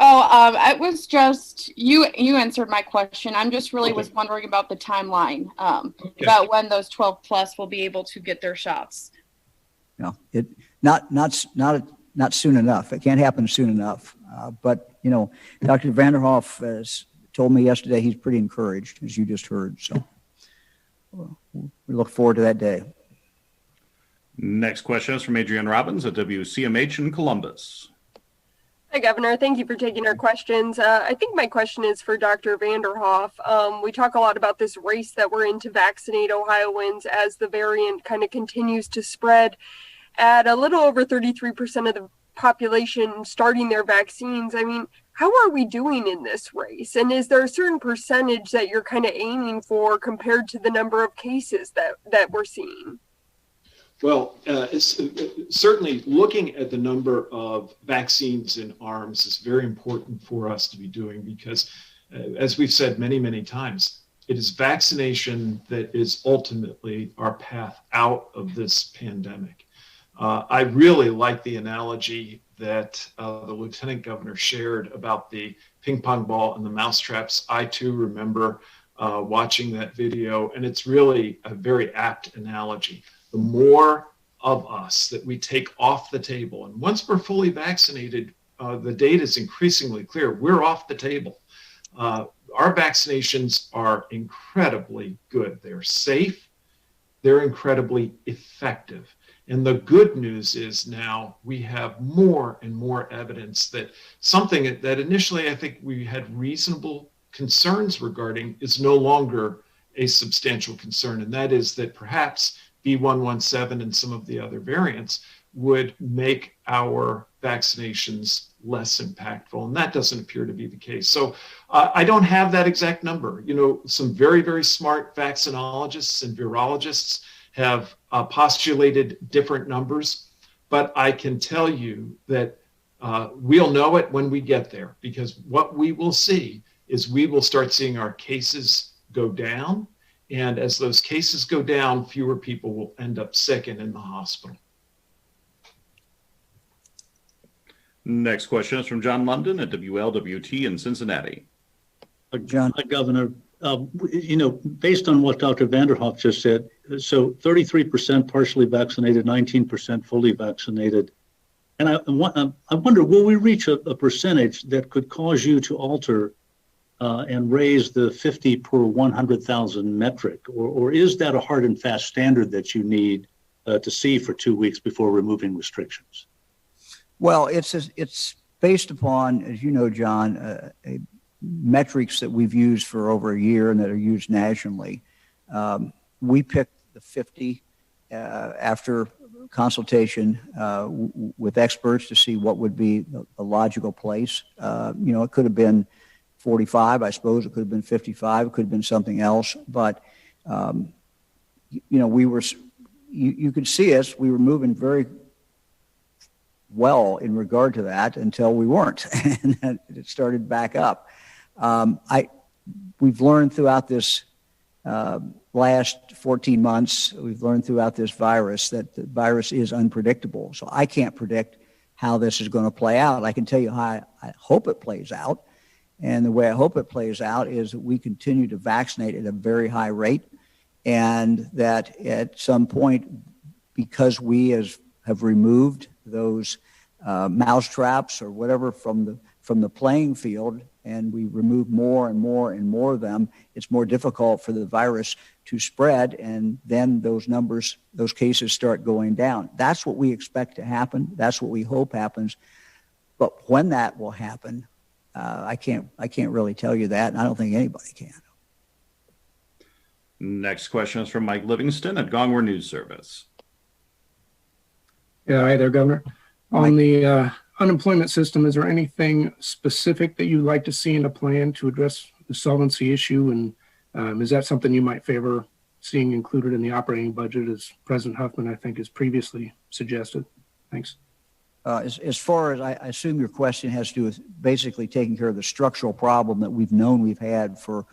It was just, you answered my question. I'm just really was wondering about the timeline, about when those 12 plus will be able to get their shots. No, not soon enough. It can't happen soon enough. But, Dr. Vanderhoff has told me yesterday he's pretty encouraged, as you just heard. So we look forward to that day. Next question is from Adrienne Robbins at WCMH in Columbus. Hi, Governor. Thank you for taking our questions. I think my question is for Dr. Vanderhoff. We talk a lot about this race that we're in to vaccinate Ohioans as the variant kind of continues to spread. At a little over 33% of the population starting their vaccines, I mean, how are we doing in this race? And is there a certain percentage that you're kind of aiming for compared to the number of cases that we're seeing? Well, certainly looking at the number of vaccines in arms is very important for us to be doing because, as we've said many, many times, it is vaccination that is ultimately our path out of this pandemic. I really like the analogy that the Lieutenant Governor shared about the ping pong ball and the mousetraps. I, too, remember watching that video, and it's really a very apt analogy. The more of us that we take off the table, and once we're fully vaccinated, the data is increasingly clear. We're off the table. Our vaccinations are incredibly good. They're safe. They're incredibly effective. And the good news is now we have more and more evidence that something that initially I think we had reasonable concerns regarding is no longer a substantial concern. And that is that perhaps B117 and some of the other variants would make our vaccinations less impactful. And that doesn't appear to be the case. So I don't have that exact number. Some very, very smart vaccinologists and virologists have postulated different numbers, but I can tell you that we'll know it when we get there, because what we will see is we will start seeing our cases go down. And as those cases go down, fewer people will end up sick and in the hospital. Next question is from John London at WLWT in Cincinnati. John. Governor, based on what Dr. Vanderhoff just said, so 33% partially vaccinated, 19% fully vaccinated. And I wonder, will we reach a percentage that could cause you to alter and raise the 50 per 100,000 metric, or is that a hard and fast standard that you need to see for 2 weeks before removing restrictions? Well, it's based upon, as you know, John, metrics that we've used for over a year and that are used nationally. We picked the 50 after consultation with experts to see what would be the logical place. It could have been 45, I suppose. It could have been 55. It could have been something else. But, you could see us. We were moving very well in regard to that until we weren't, and then it started back up. We've learned throughout this last 14 months, we've learned throughout this virus that the virus is unpredictable. So I can't predict how this is going to play out. I can tell you how I hope it plays out. And the way I hope it plays out is that we continue to vaccinate at a very high rate, and that at some point, because we have removed those mousetraps or whatever from the playing field, and we remove more and more and more of them, it's more difficult for the virus to spread, and then those cases start going down. That's what we expect to happen. That's what we hope happens. But when that will happen, I can't really tell you that, and I don't think anybody can. Next question is from Mike Livingston at Gongwer News Service. Yeah, hi there, Governor. On the unemployment system, is there anything specific that you'd like to see in a plan to address the solvency issue? And is that something you might favor seeing included in the operating budget, as President Huffman, I think, has previously suggested? Thanks. As far as I assume your question has to do with basically taking care of the structural problem that we've had for,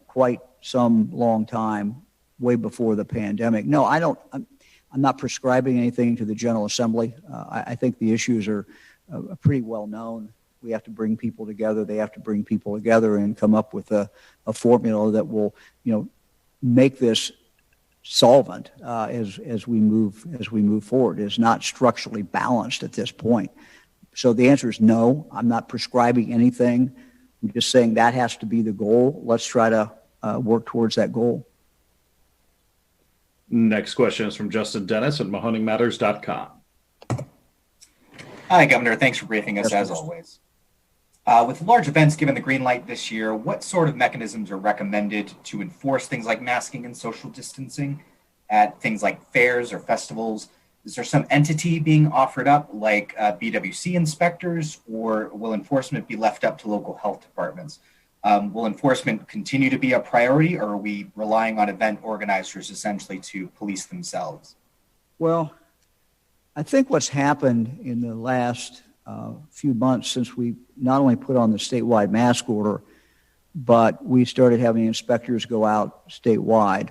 quite some long time, way before the pandemic. No, I don't. I'm not prescribing anything to the General Assembly. I think the issues are pretty well known. We have to bring people together. They have to bring people together and come up with a formula that will, make this solvent as we move forward. It is not structurally balanced at this point. So the answer is no. I'm not prescribing anything. I'm just saying that has to be the goal. Let's try to work towards that goal. Next question is from Justin Dennis at MahoneyMatters.com. Hi, Governor. Thanks for briefing us as always. With large events given the green light this year, what sort of mechanisms are recommended to enforce things like masking and social distancing at things like fairs or festivals? Is there some entity being offered up like BWC inspectors, or will enforcement be left up to local health departments? Will enforcement continue to be a priority, or are we relying on event organizers essentially to police themselves? Well, I think what's happened in the last few months since we not only put on the statewide mask order, but we started having inspectors go out statewide.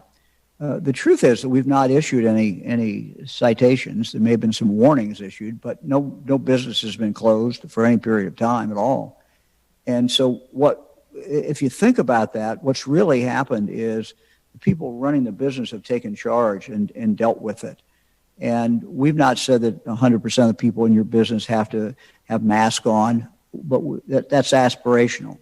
The truth is that we've not issued any citations. There may have been some warnings issued, but no business has been closed for any period of time at all. And so if you think about that, what's really happened is the people running the business have taken charge and dealt with it. And we've not said that 100% of the people in your business have to have masks on, but that's aspirational.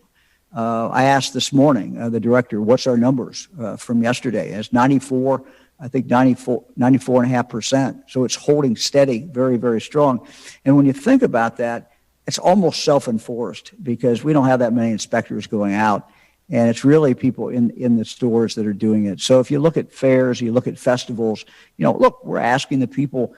I asked this morning, the director, what's our numbers from yesterday? It's 94.5%. So it's holding steady, very, very strong. And when you think about that, it's almost self-enforced because we don't have that many inspectors going out. And it's really people in the stores that are doing it. So if you look at fairs, you look at festivals, look, we're asking the people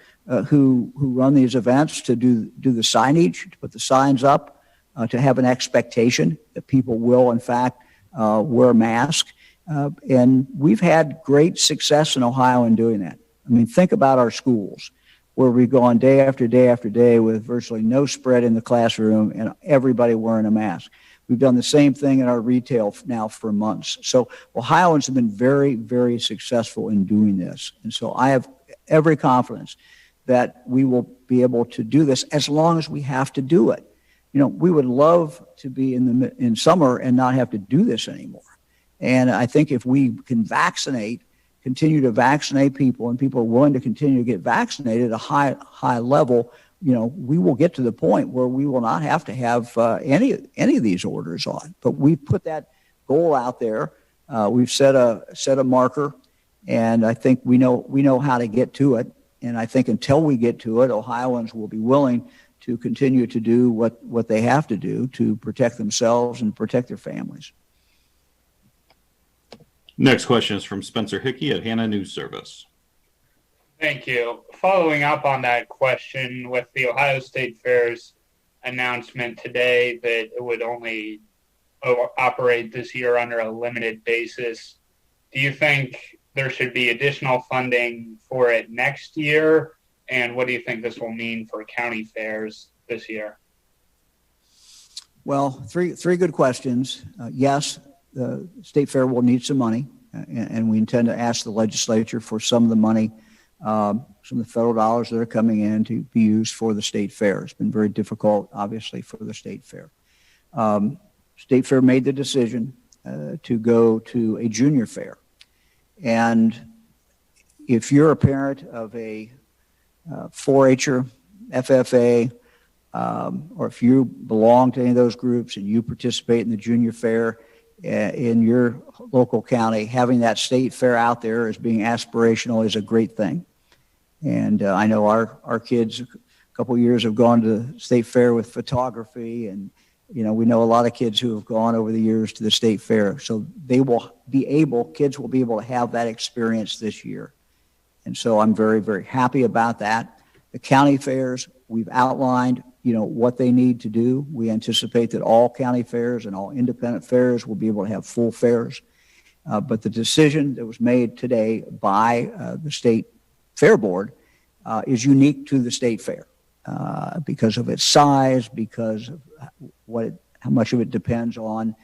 who run these events to do the signage, to put the signs up, to have an expectation that people will, in fact, wear a mask. And we've had great success in Ohio in doing that. I mean, think about our schools, where we've gone day after day after day with virtually no spread in the classroom and everybody wearing a mask. We've done the same thing in our retail now for months. So Ohioans have been very, very successful in doing this. And so I have every confidence that we will be able to do this as long as we have to do it. We would love to be in summer and not have to do this anymore. And I think if we can continue to vaccinate people, and people are willing to continue to get vaccinated at a high level, we will get to the point where we will not have to have any of these orders on. But we've put that goal out there. We've set a marker, and I think we know how to get to it. And I think until we get to it, Ohioans will be willing to continue to do what they have to do to protect themselves and protect their families. Next question is from Spencer Hickey at Hannah News Service. Thank you. Following up on that question, with the Ohio State Fair's announcement today that it would only operate this year under a limited basis, do you think there should be additional funding for it next year? And what do you think this will mean for county fairs this year? Well, three good questions. Yes, the state fair will need some money, and we intend to ask the legislature for some of the money, some of the federal dollars that are coming in to be used for the state fair. It's been very difficult, obviously, for the state fair. State fair made the decision to go to a junior fair. And if you're a parent of a 4-H'er, FFA, or if you belong to any of those groups and you participate in the junior fair in your local county, having that state fair out there as being aspirational is a great thing. And I know our kids a couple of years have gone to the state fair with photography, and we know a lot of kids who have gone over the years to the state fair. So kids will be able to have that experience this year. And so I'm very, very happy about that. The county fairs, we've outlined, what they need to do. We anticipate that all county fairs and all independent fairs will be able to have full fairs. But the decision that was made today by the state fair board is unique to the state fair because of its size, because of how much of it depends on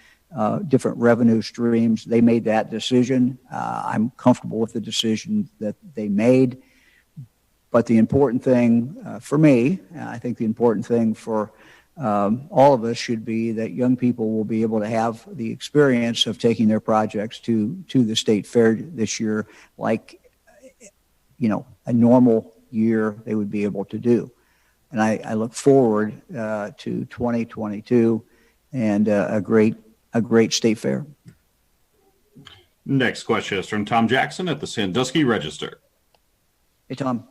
different revenue streams. They made that decision. I'm comfortable with the decision that they made. But the important thing for me, I think the important thing for all of us should be that young people will be able to have the experience of taking their projects to the state fair this year, like, a normal year they would be able to do. And I look forward to 2022 and a great state fair. Next question is from Tom Jackson at the Sandusky Register. Hey, Tom.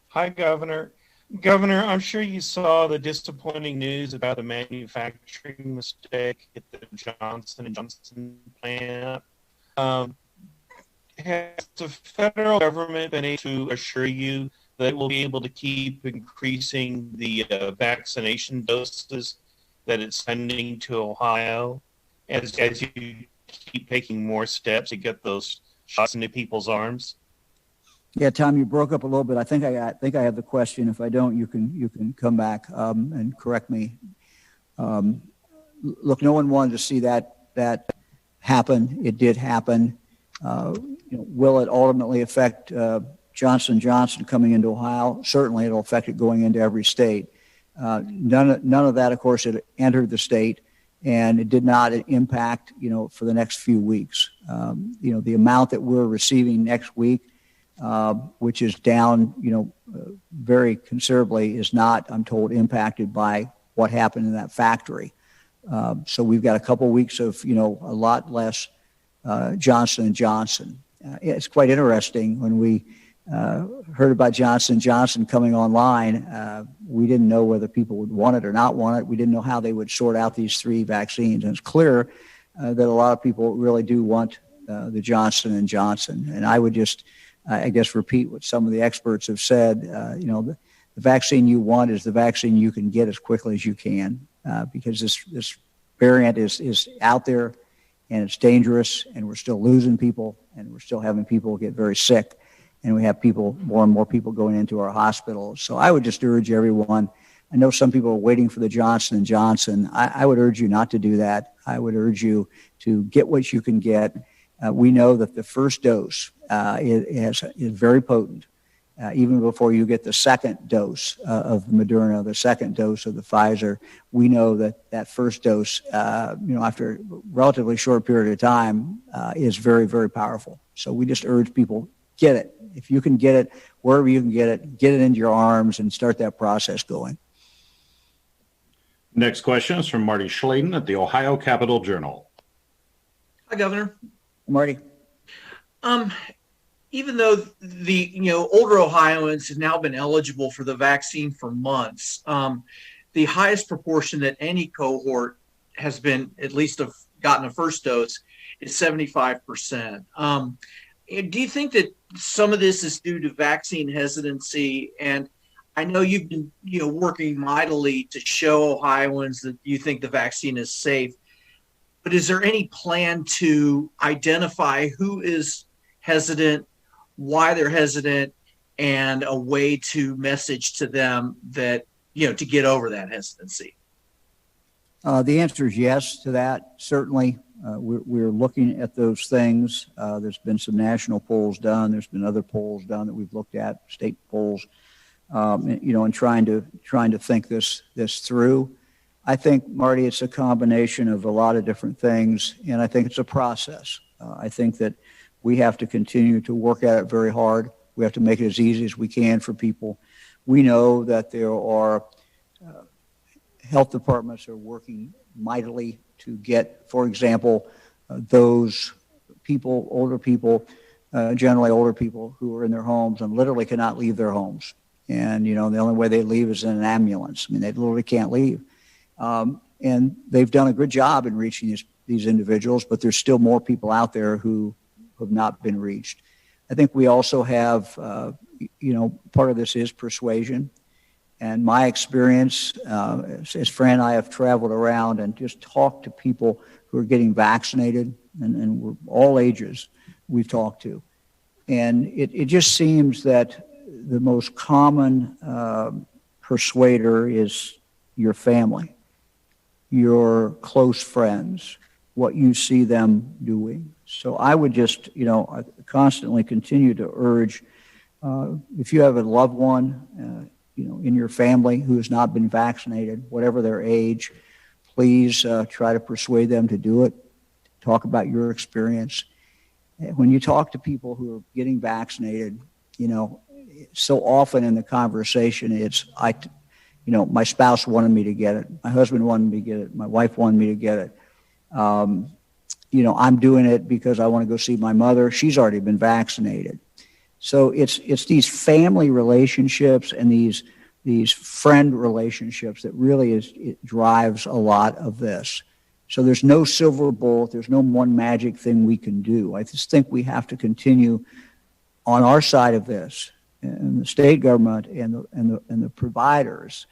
Hi, Governor. Governor, I'm sure you saw the disappointing news about the manufacturing mistake at the Johnson & Johnson plant. Has the federal government been able to assure you that it will be able to keep increasing the vaccination doses that it's sending to Ohio as you keep taking more steps to get those shots into people's arms? Yeah, Tom, you broke up a little bit. I think I have the question. If I don't, you can come back and correct me. Look, no one wanted to see that happen. It did happen. Will it ultimately affect Johnson & Johnson coming into Ohio? Certainly, it'll affect it going into every state. None of that, of course, it entered the state, and it did not impact, for the next few weeks. The amount that we're receiving next week, which is down, very considerably, is not, I'm told, impacted by what happened in that factory. So we've got a couple of weeks of, a lot less Johnson & Johnson. It's quite interesting when we heard about Johnson & Johnson coming online. We didn't know whether people would want it or not want it. We didn't know how they would sort out these 3 vaccines. And it's clear that a lot of people really do want the Johnson & Johnson. And I would just, I guess, repeat what some of the experts have said. The vaccine you want is the vaccine you can get as quickly as you can, because this variant is out there and it's dangerous, and we're still losing people, and we're still having people get very sick, and we have more and more people going into our hospitals. So I would just urge everyone. I know some people are waiting for the Johnson & Johnson. I would urge you not to do that. I would urge you to get what you can get. We know that the first dose is very potent. Even before you get the second dose of the Moderna, the second dose of the Pfizer, we know that first dose, after a relatively short period of time, is very, very powerful. So we just urge people, get it. If you can get it, wherever you can get it into your arms and start that process going. Next question is from Marty Schladen at the Ohio Capitol Journal. Hi, Governor. Marty. Even though the older Ohioans have now been eligible for the vaccine for months, the highest proportion that any cohort has been at least gotten a first dose is 75%. Do you think that some of this is due to vaccine hesitancy, and I know you've been, working mightily to show Ohioans that you think the vaccine is safe. But is there any plan to identify who is hesitant, why they're hesitant, and a way to message to them that, to get over that hesitancy? The answer is yes to that. Certainly, we're looking at those things. There's been some national polls done. There's been other polls done that we've looked at, state polls, and trying to think this through. I think, Marty, it's a combination of a lot of different things, and I think it's a process. I think that we have to continue to work at it very hard. We have to make it as easy as we can for people. We know that there are health departments are working mightily to get, for example, those people, older people, generally older people who are in their homes and literally cannot leave their homes. And, the only way they leave is in an ambulance. I mean, they literally can't leave. And they've done a good job in reaching these individuals, but there's still more people out there who have not been reached. I think we also have, part of this is persuasion. And my experience, as Fran and I have traveled around and just talked to people who are getting vaccinated, and we're all ages we've talked to. And it just seems that the most common persuader is your family, your close friends, what you see them doing. So I would just, constantly continue to urge, if you have a loved one, in your family who has not been vaccinated, whatever their age, please try to persuade them to do it. Talk about your experience. When you talk to people who are getting vaccinated, so often in the conversation, it's, my spouse wanted me to get it. My husband wanted me to get it. My wife wanted me to get it. I'm doing it because I want to go see my mother. She's already been vaccinated. So it's these family relationships and these friend relationships that really it drives a lot of this. So there's no silver bullet. There's no one magic thing we can do. I just think we have to continue on our side of this, and the state government and the providers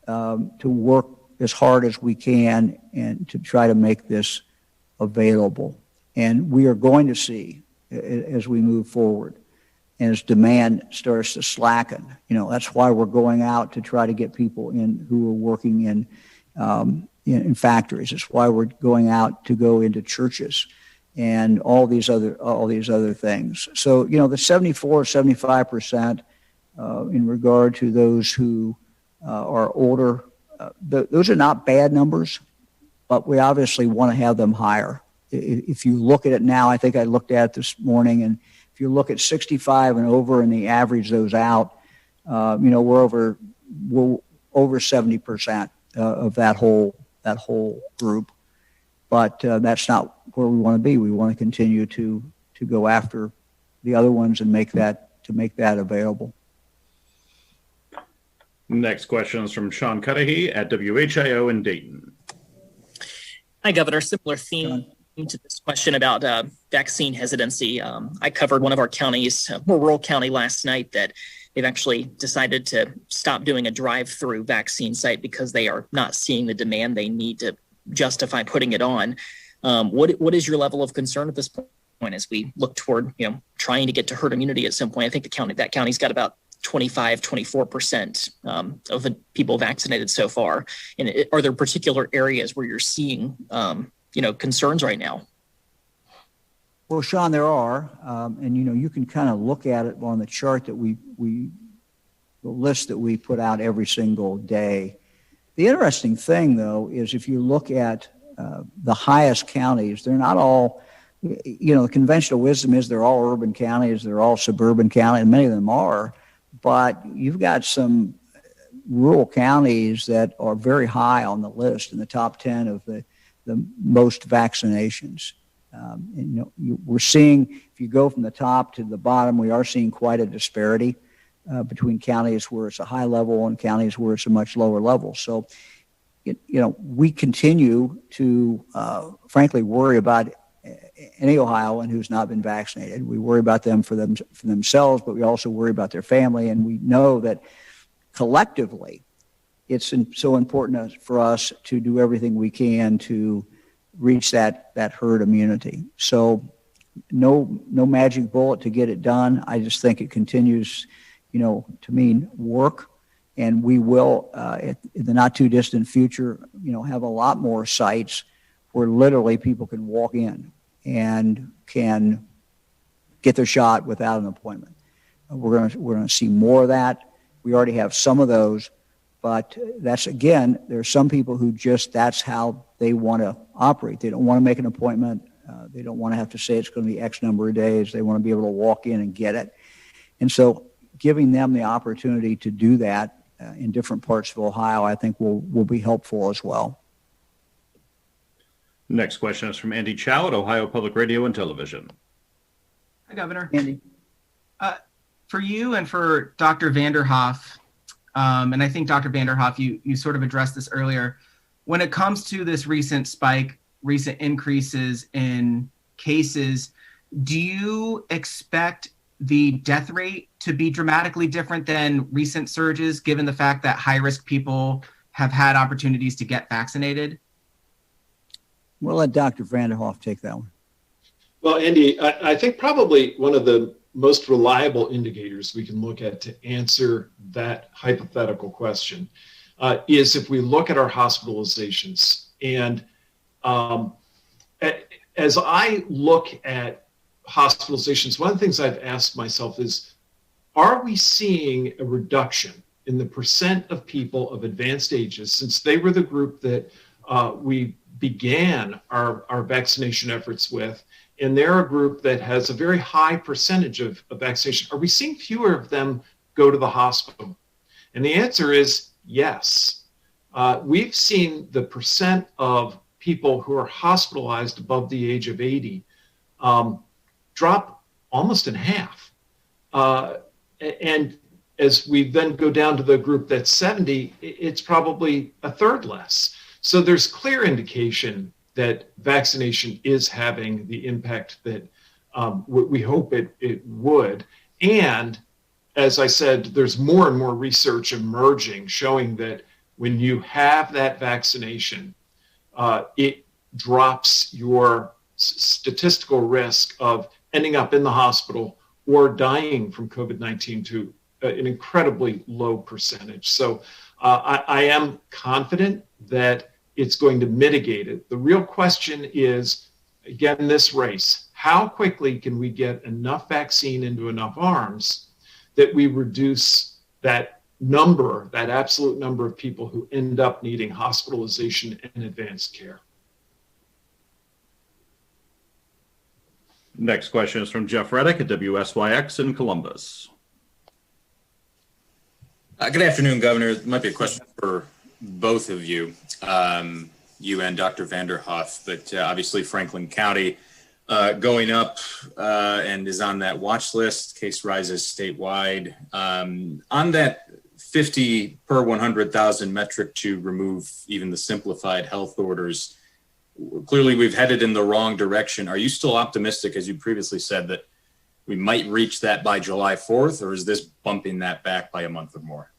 to work as hard as we can and to try to make this available. And we are going to see as we move forward. And as demand starts to slacken, that's why we're going out to try to get people in who are working in factories. It's why we're going out to go into churches and all these other things. So, the 75% in regard to those who are older, those are not bad numbers, but we obviously want to have them higher. If you look at it now, I think I looked at it this morning, and if you look at 65 and over and the average those out, we're over 70% of that whole group. But that's not where we want to be. We want to continue to go after the other ones and make that available. Next question is from Sean Cudahy at WHIO in Dayton. Hi, Governor. Similar theme to this question about vaccine hesitancy. I covered one of our counties, a more rural county, last night that they've actually decided to stop doing a drive-through vaccine site because they are not seeing the demand they need to justify putting it on. What is your level of concern at this point as we look toward trying to get to herd immunity at some point? I think that county's got about 24% of the people vaccinated so far. And are there particular areas where you're seeing concerns right now? Well, Sean, there are, and you can kind of look at it on the chart that the list that we put out every single day. The interesting thing, though, is if you look at the highest counties, they're not all, the conventional wisdom is they're all urban counties, they're all suburban counties, and many of them are, but you've got some rural counties that are very high on the list in the top 10 of the most vaccinations. We're seeing, if you go from the top to the bottom, we are seeing quite a disparity between counties where it's a high level and counties where it's a much lower level. So, we continue to, frankly, worry about any Ohioan who's not been vaccinated. We worry about them for themselves, but we also worry about their family. And we know that collectively, it's so important for us to do everything we can to reach that herd immunity. So no magic bullet to get it done. I just think it continues, to mean work. And we will, in the not too distant future, have a lot more sites where literally people can walk in and can get their shot without an appointment. We're going to see more of that. We already have some of those, but that's, again, there are some people who that's how they want to operate. They don't want to make an appointment. They don't want to have to say it's going to be X number of days. They want to be able to walk in and get it. And so giving them the opportunity to do that in different parts of Ohio, I think will be helpful as well. Next question is from Andy Chow at Ohio Public Radio and Television. Hi, Governor. Andy. For you and for Dr. Vanderhoff, and I think Dr. Vanderhoff, you sort of addressed this earlier, when it comes to this recent spike, recent increases in cases, do you expect the death rate to be dramatically different than recent surges, given the fact that high-risk people have had opportunities to get vaccinated? We'll let Dr. Vanderhoff take that one. Well, Andy, I think probably one of the most reliable indicators we can look at to answer that hypothetical question is if we look at our hospitalizations. And as I look at hospitalizations, one of the things I've asked myself is, are we seeing a reduction in the percent of people of advanced ages, since they were the group that we began our vaccination efforts with, and they're a group that has a very high percentage of vaccination. Are we seeing fewer of them go to the hospital? And the answer is yes. We've seen the percent of people who are hospitalized above the age of 80 drop almost in half. And as we then go down to the group that's 70, it's probably a third less. So there's clear indication that vaccination is having the impact that we hope it would. And as I said, there's more and more research emerging showing that when you have that vaccination, it drops your statistical risk of ending up in the hospital or dying from COVID-19 to an incredibly low percentage. So I am confident that it's going to mitigate it. The real question is, again, this race, how quickly can we get enough vaccine into enough arms that we reduce that number, that absolute number of people who end up needing hospitalization and advanced care? Next question is from Jeff Reddick at WSYX in Columbus. Good afternoon, Governor. It might be a question for both of you, you and Dr. Vanderhoff, but obviously Franklin County going up and is on that watch list. Case rises statewide. On that 50 per 100,000 metric to remove even the simplified health orders, clearly we've headed in the wrong direction. Are you still optimistic, as you previously said, that we might reach that by July 4th, or is this bumping that back by a month or more?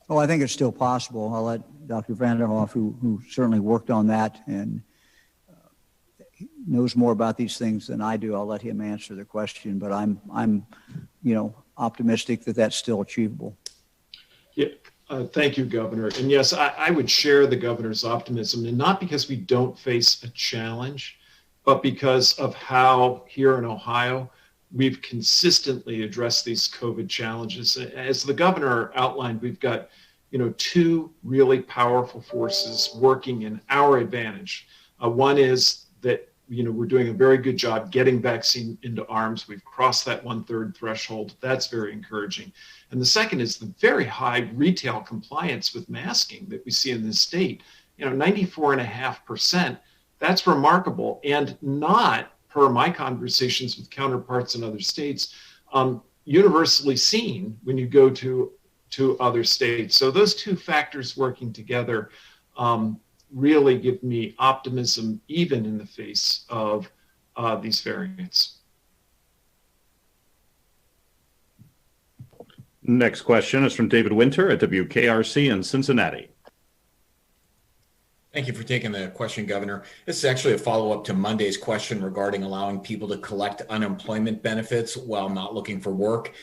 Oh, I think it's still possible. I'll let Dr. Vanderhoff, who certainly worked on that and knows more about these things than I do, I'll let him answer the question. But I'm optimistic that that's still achievable. Yeah, thank you, Governor. And yes, I would share the governor's optimism, and not because we don't face a challenge, but because of how here in Ohio we've consistently addressed these COVID challenges. As the governor outlined, we've got two really powerful forces working in our advantage. One is that we're doing a very good job getting vaccine into arms. We've crossed that 1/3 threshold. That's very encouraging. And the second is the very high retail compliance with masking that we see in this state. 94.5%. That's remarkable, and not, per my conversations with counterparts in other states, universally seen when you go to other states. So those two factors working together really give me optimism, even in the face of these variants. Next question is from David Winter at WKRC in Cincinnati. Thank you for taking the question, Governor. This is actually a follow-up to Monday's question regarding allowing people to collect unemployment benefits while not looking for work.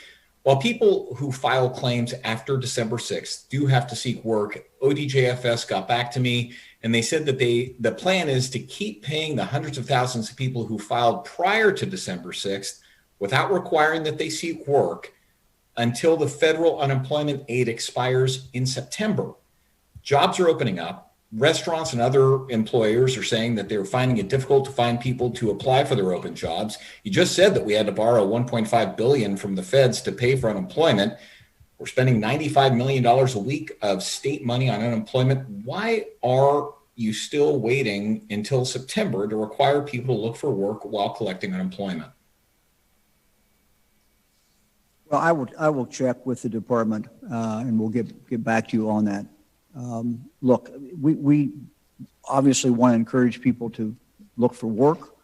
While people who file claims after December 6th do have to seek work, ODJFS got back to me and they said that the plan is to keep paying the hundreds of thousands of people who filed prior to December 6th without requiring that they seek work until the federal unemployment aid expires in September. Jobs are opening up. Restaurants and other employers are saying that they're finding it difficult to find people to apply for their open jobs. You just said that we had to borrow $1.5 billion from the feds to pay for unemployment. We're spending $95 million a week of state money on unemployment. Why are you still waiting until September to require people to look for work while collecting unemployment? Well, I will check with the department and we'll get back to you on that. Look, we obviously want to encourage people to look for work.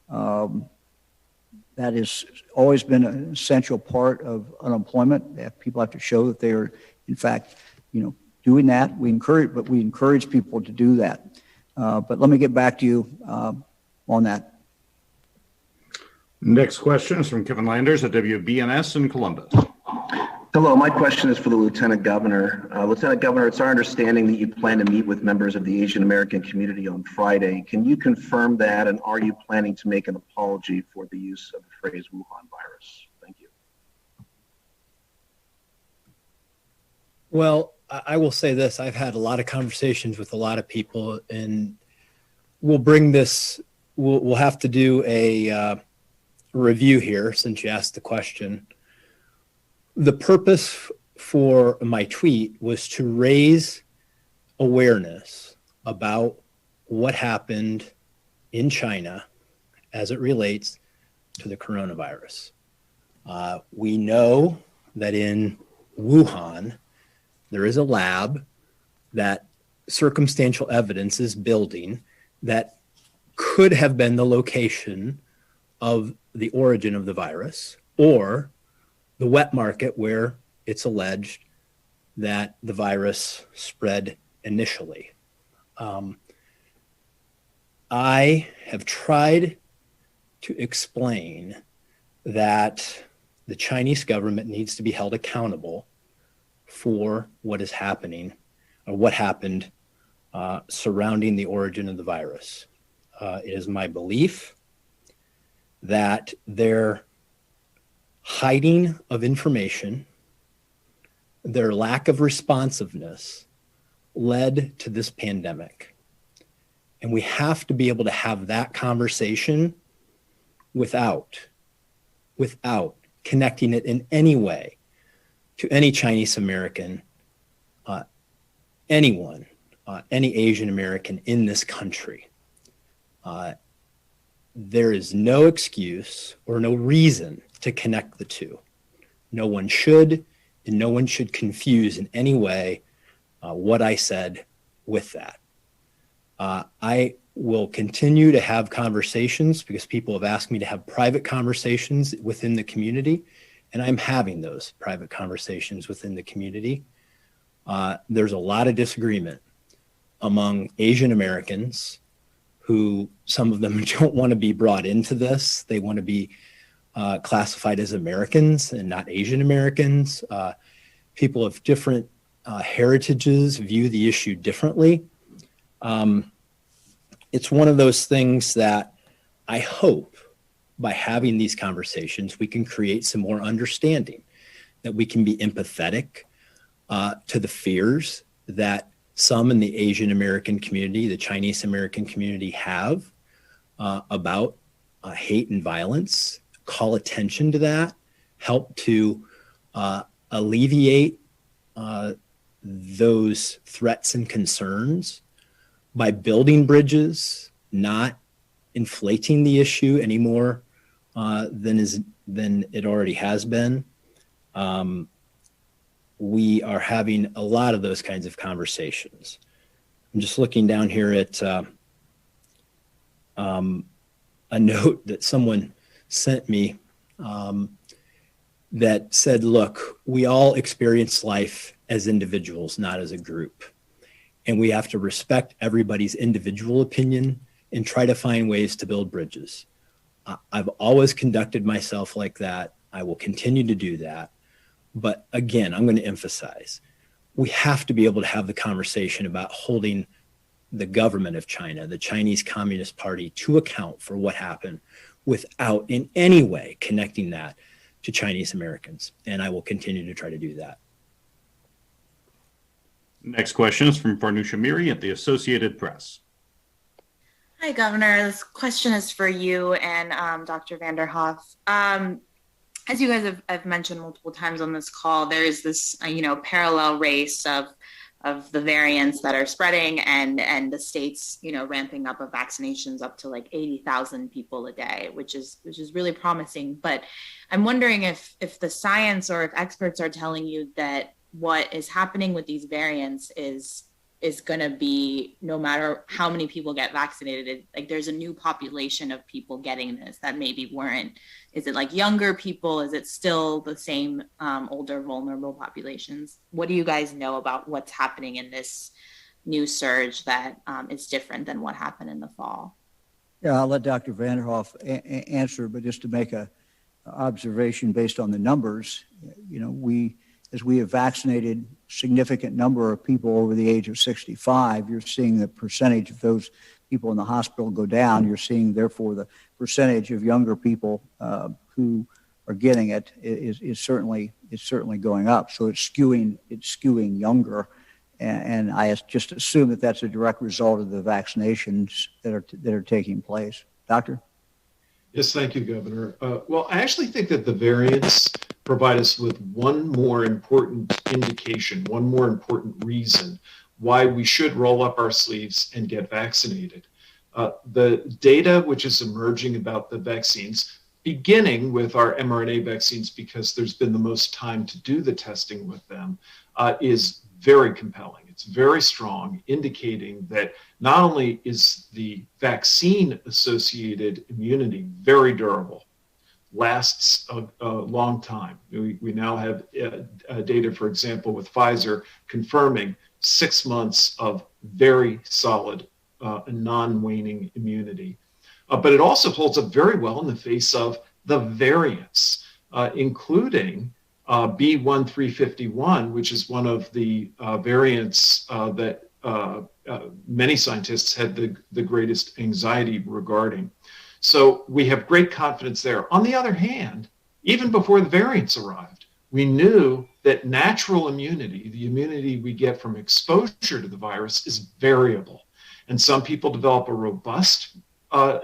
That has always been an essential part of unemployment. That people have to show that they are, in fact, doing that. We encourage people to do that. But let me get back to you on that. Next question is from Kevin Landers at WBNS in Columbus. Hello, my question is for the Lieutenant Governor. Lieutenant Governor, it's our understanding that you plan to meet with members of the Asian American community on Friday. Can you confirm that, and are you planning to make an apology for the use of the phrase Wuhan virus? Thank you. Well, I will say this. I've had a lot of conversations with a lot of people, and we'll bring this, we'll have to do a review here since you asked the question. The purpose for my tweet was to raise awareness about what happened in China as it relates to the coronavirus. We know that in Wuhan, there is a lab that circumstantial evidence is building that could have been the location of the origin of the virus, or the wet market where it's alleged that the virus spread initially. I have tried to explain that the Chinese government needs to be held accountable for what is happening or what happened surrounding the origin of the virus. It is my belief that their hiding of information, their lack of responsiveness led to this pandemic. And we have to be able to have that conversation without connecting it in any way to any Chinese American, anyone, any Asian American in this country. There is no excuse or no reason to connect the two. No one should, and no one should confuse in any way what I said with that. I will continue to have conversations because people have asked me to have private conversations within the community, and I'm having those private conversations within the community. There's a lot of disagreement among Asian Americans who, some of them don't want to be brought into this. They want to be classified as Americans and not Asian Americans. People of different heritages view the issue differently. It's one of those things that I hope by having these conversations, we can create some more understanding, that we can be empathetic to the fears that some in the Asian American community, the Chinese American community have about hate and violence, call attention to that, help to alleviate those threats and concerns by building bridges, not inflating the issue any more than it already has been. We are having a lot of those kinds of conversations. I'm just looking down here at a note that someone sent me that said, look, we all experience life as individuals, not as a group. And we have to respect everybody's individual opinion and try to find ways to build bridges. I've always conducted myself like that. I will continue to do that. But again, I'm going to emphasize, we have to be able to have the conversation about holding the government of China, the Chinese Communist Party, to account for what happened without in any way connecting that to Chinese Americans. And I will continue to try to do that. Next question is from Farnoosh Amiri at the Associated Press. Hi, Governor. This question is for you and Dr. Vanderhoff. As you guys have mentioned multiple times on this call, there is this parallel race of the variants that are spreading and the states ramping up of vaccinations up to like 80,000 people a day, which is really promising. But I'm wondering if the science or if experts are telling you that what is happening with these variants is going to be, no matter how many people get vaccinated, like there's a new population of people getting this that maybe weren't. Is it like younger people? Is it still the same older vulnerable populations? What do you guys know about what's happening in this new surge that is different than what happened in the fall? Yeah, I'll let Dr. Vanderhoff answer, but just to make a observation based on the numbers, as we have vaccinated significant number of people over the age of 65, you're seeing the percentage of those people in the hospital go down. You're seeing, therefore, the percentage of younger people who are getting it is certainly going up. So it's skewing younger, and I just assume that that's a direct result of the vaccinations that are taking place. Doctor? Yes, thank you, Governor. Well, I actually think that the variants provide us with one more important indication, one more important reason why we should roll up our sleeves and get vaccinated. The data which is emerging about the vaccines, beginning with our mRNA vaccines because there's been the most time to do the testing with them, is very compelling. It's very strong, indicating that not only is the vaccine-associated immunity very durable, lasts a long time. We now have data, for example, with Pfizer confirming 6 months of very solid non-waning immunity. But it also holds up very well in the face of the variants, including B1351, which is one of the variants that many scientists had the greatest anxiety regarding. So we have great confidence there. On the other hand, even before the variants arrived, we knew that natural immunity, the immunity we get from exposure to the virus, is variable. And some people develop a robust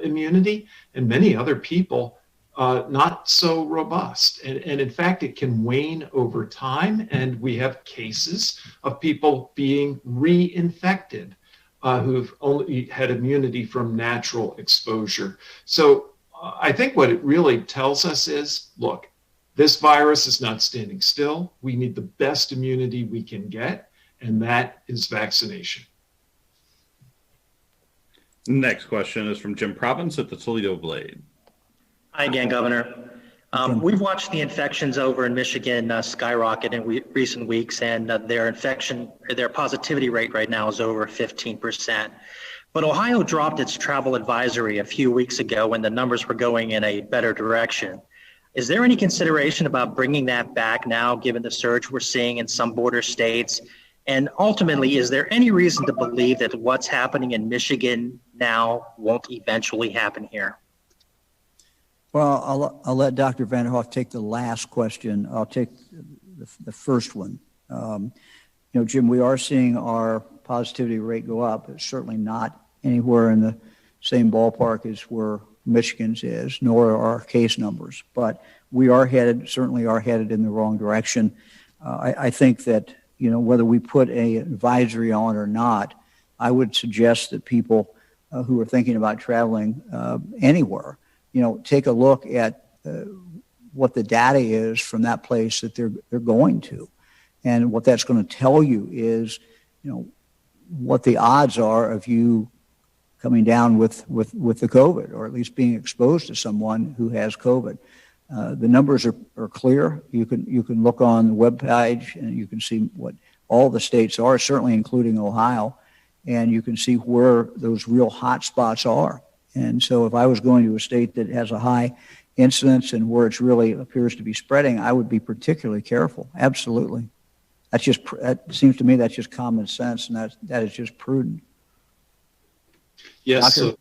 immunity, and many other people not so robust. And in fact, it can wane over time, and we have cases of people being reinfected who've only had immunity from natural exposure. So I think what it really tells us is, look, this virus is not standing still. We need the best immunity we can get, and that is vaccination. Next question is from Jim Province at the Toledo Blade. Hi again, Governor. We've watched the infections over in Michigan skyrocket in recent weeks, and their positivity rate right now is over 15%. But Ohio dropped its travel advisory a few weeks ago when the numbers were going in a better direction. Is there any consideration about bringing that back now, given the surge we're seeing in some border states? And ultimately, is there any reason to believe that what's happening in Michigan now won't eventually happen here? Well, I'll let Dr. Vanderhoff take the last question. I'll take the first one. Jim, we are seeing our positivity rate go up. It's certainly not anywhere in the same ballpark as where Michigan's is, nor are our case numbers. But we certainly are headed in the wrong direction. I think that, whether we put an advisory on or not, I would suggest that people who are thinking about traveling anywhere, take a look at what the data is from that place that they're going to. And what that's going to tell you is, what the odds are of you coming down with the COVID, or at least being exposed to someone who has COVID. The numbers are clear. You can look on the webpage and you can see what all the states are, certainly including Ohio, and you can see where those real hot spots are. And so if I was going to a state that has a high incidence and where it really appears to be spreading, I would be particularly careful. Absolutely. That seems to me that's just common sense, and that is just prudent. Yes, so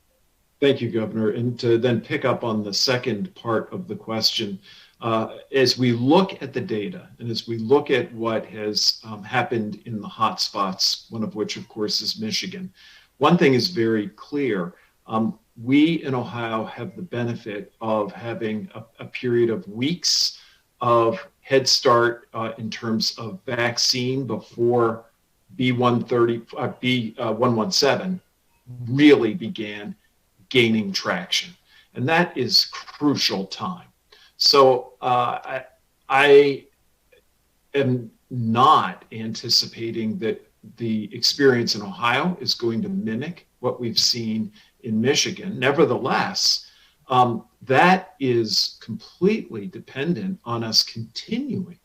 thank you, Governor. And to then pick up on the second part of the question, as we look at the data and as we look at what has happened in the hot spots, one of which, of course, is Michigan, one thing is very clear. We in Ohio have the benefit of having a period of weeks of head start in terms of vaccine before B117 really began gaining traction. And that is crucial time. So I am not anticipating that the experience in Ohio is going to mimic what we've seen in Michigan. Nevertheless, that is completely dependent on us continuing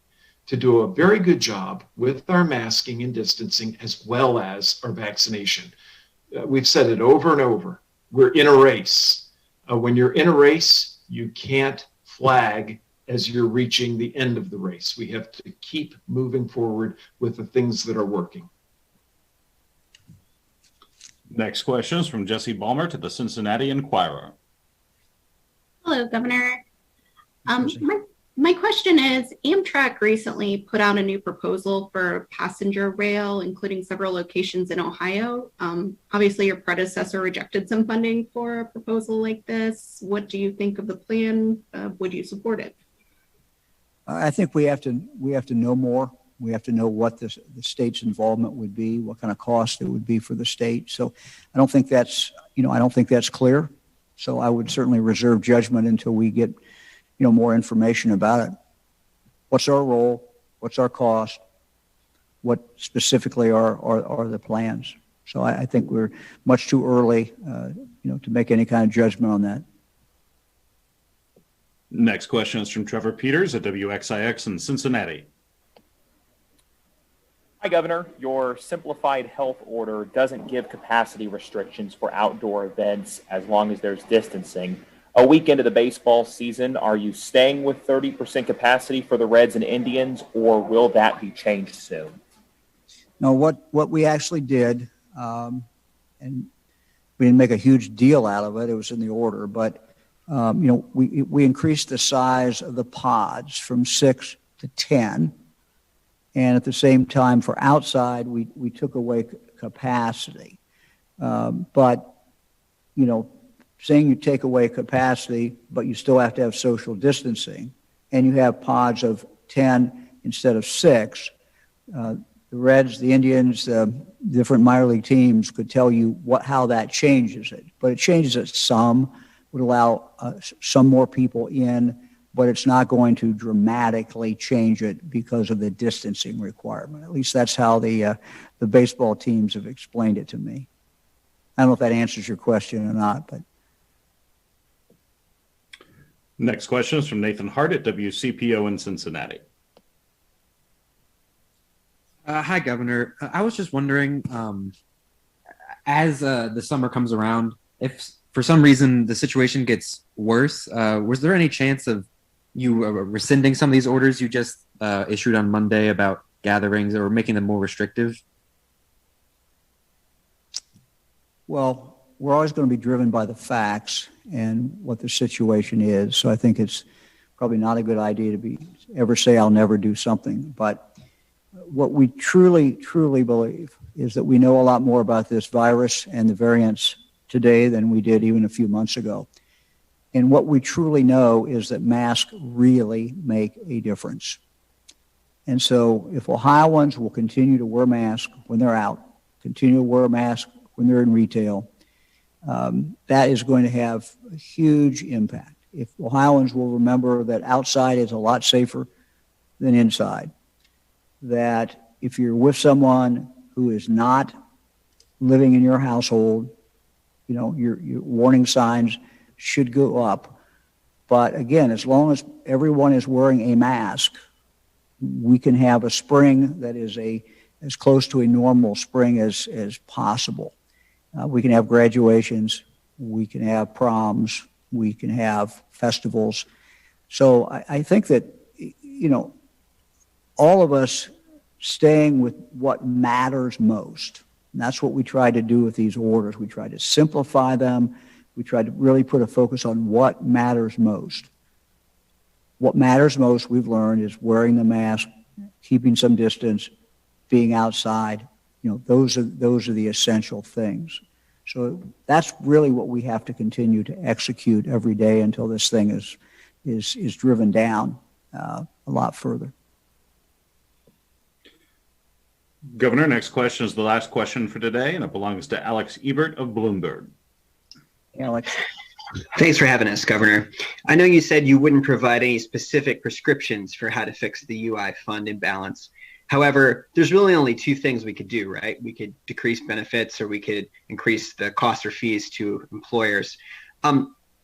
to do a very good job with our masking and distancing as well as our vaccination. We've said it over and over. We're in a race. When you're in a race, you can't flag as you're reaching the end of the race. We have to keep moving forward with the things that are working. Next question is from Jesse Balmer to the Cincinnati Enquirer. Hello, Governor. My question is, Amtrak recently put out a new proposal for passenger rail, including several locations in Ohio. Obviously, your predecessor rejected some funding for a proposal like this. What do you think of the plan? Would you support it? I think we have to know more. We have to know what the state's involvement would be, what kind of cost it would be for the state. So I don't think that's clear. So I would certainly reserve judgment until we get, more information about it. What's our role? What's our cost? What specifically are the plans? So I think we're much too early, to make any kind of judgment on that. Next question is from Trevor Peters at WXIX in Cincinnati. Hi, Governor. Your simplified health order doesn't give capacity restrictions for outdoor events as long as there's distancing. A week into the baseball season, are you staying with 30% capacity for the Reds and Indians, or will that be changed soon? No, what we actually did, and we didn't make a huge deal out of it, it was in the order, but we increased the size of the pods from 6 to 10. And at the same time, for outside, we took away capacity. But, saying you take away capacity, but you still have to have social distancing, and you have pods of 10 instead of 6, the Reds, the Indians, different minor league teams could tell you how that changes it. But it changes it some, would allow some more people in, but it's not going to dramatically change it because of the distancing requirement. At least that's how the baseball teams have explained it to me. I don't know if that answers your question or not, but. Next question is from Nathan Hart at WCPO in Cincinnati. Hi, Governor. I was just wondering, as the summer comes around, if for some reason the situation gets worse, was there any chance of you rescinding some of these orders you just issued on Monday about gatherings or making them more restrictive? Well, we're always going to be driven by the facts and what the situation is. So I think it's probably not a good idea to ever say I'll never do something. But what we truly, truly believe is that we know a lot more about this virus and the variants today than we did even a few months ago. And what we truly know is that masks really make a difference. And so if Ohioans will continue to wear masks when they're out, continue to wear a mask when they're in retail, that is going to have a huge impact. If Ohioans will remember that outside is a lot safer than inside, that if you're with someone who is not living in your household, your warning signs should go up. But again, as long as everyone is wearing a mask, we can have a spring that is as close to a normal spring as possible. We can have graduations, we can have proms, we can have festivals. So I think that, all of us staying with what matters most. And that's what we try to do with these orders. We try to simplify them. We try to really put a focus on what matters most. What matters most, we've learned, is wearing the mask, keeping some distance, being outside. Those are the essential things. So that's really what we have to continue to execute every day until this thing is driven down a lot further. Governor, next question is the last question for today, and it belongs to Alex Ebert of Bloomberg. Alex. Thanks for having us, Governor. I know you said you wouldn't provide any specific prescriptions for how to fix the UI fund imbalance. However, there's really only two things we could do, right? We could decrease benefits or we could increase the cost or fees to employers.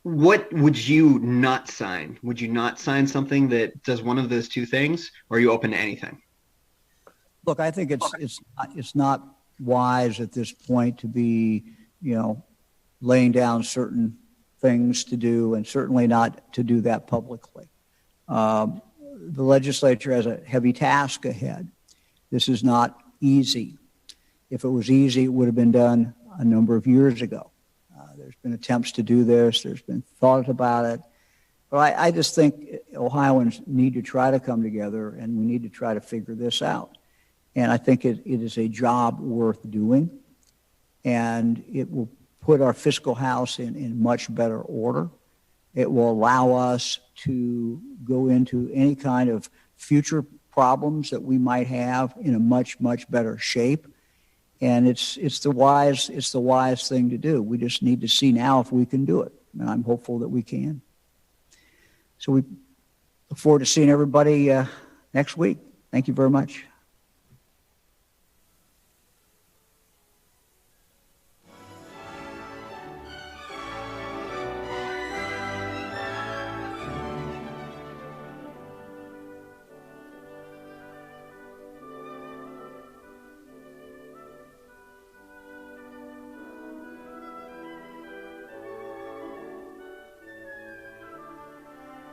What would you not sign? Would you not sign something that does one of those two things, or are you open to anything? Look, I think it's not wise at this point to be, laying down certain things to do, and certainly not to do that publicly. The legislature has a heavy task ahead. This is not easy. If it was easy, it would have been done a number of years ago. There's been attempts to do this. There's been thought about it. But I just think Ohioans need to try to come together, and we need to try to figure this out. And I think it is a job worth doing, and it will put our fiscal house in much better order. It will allow us to go into any kind of future problems that we might have in a much, much better shape. And it's the wise thing to do. We just need to see now if we can do it. And I'm hopeful that we can. So we look forward to seeing everybody next week. Thank you very much.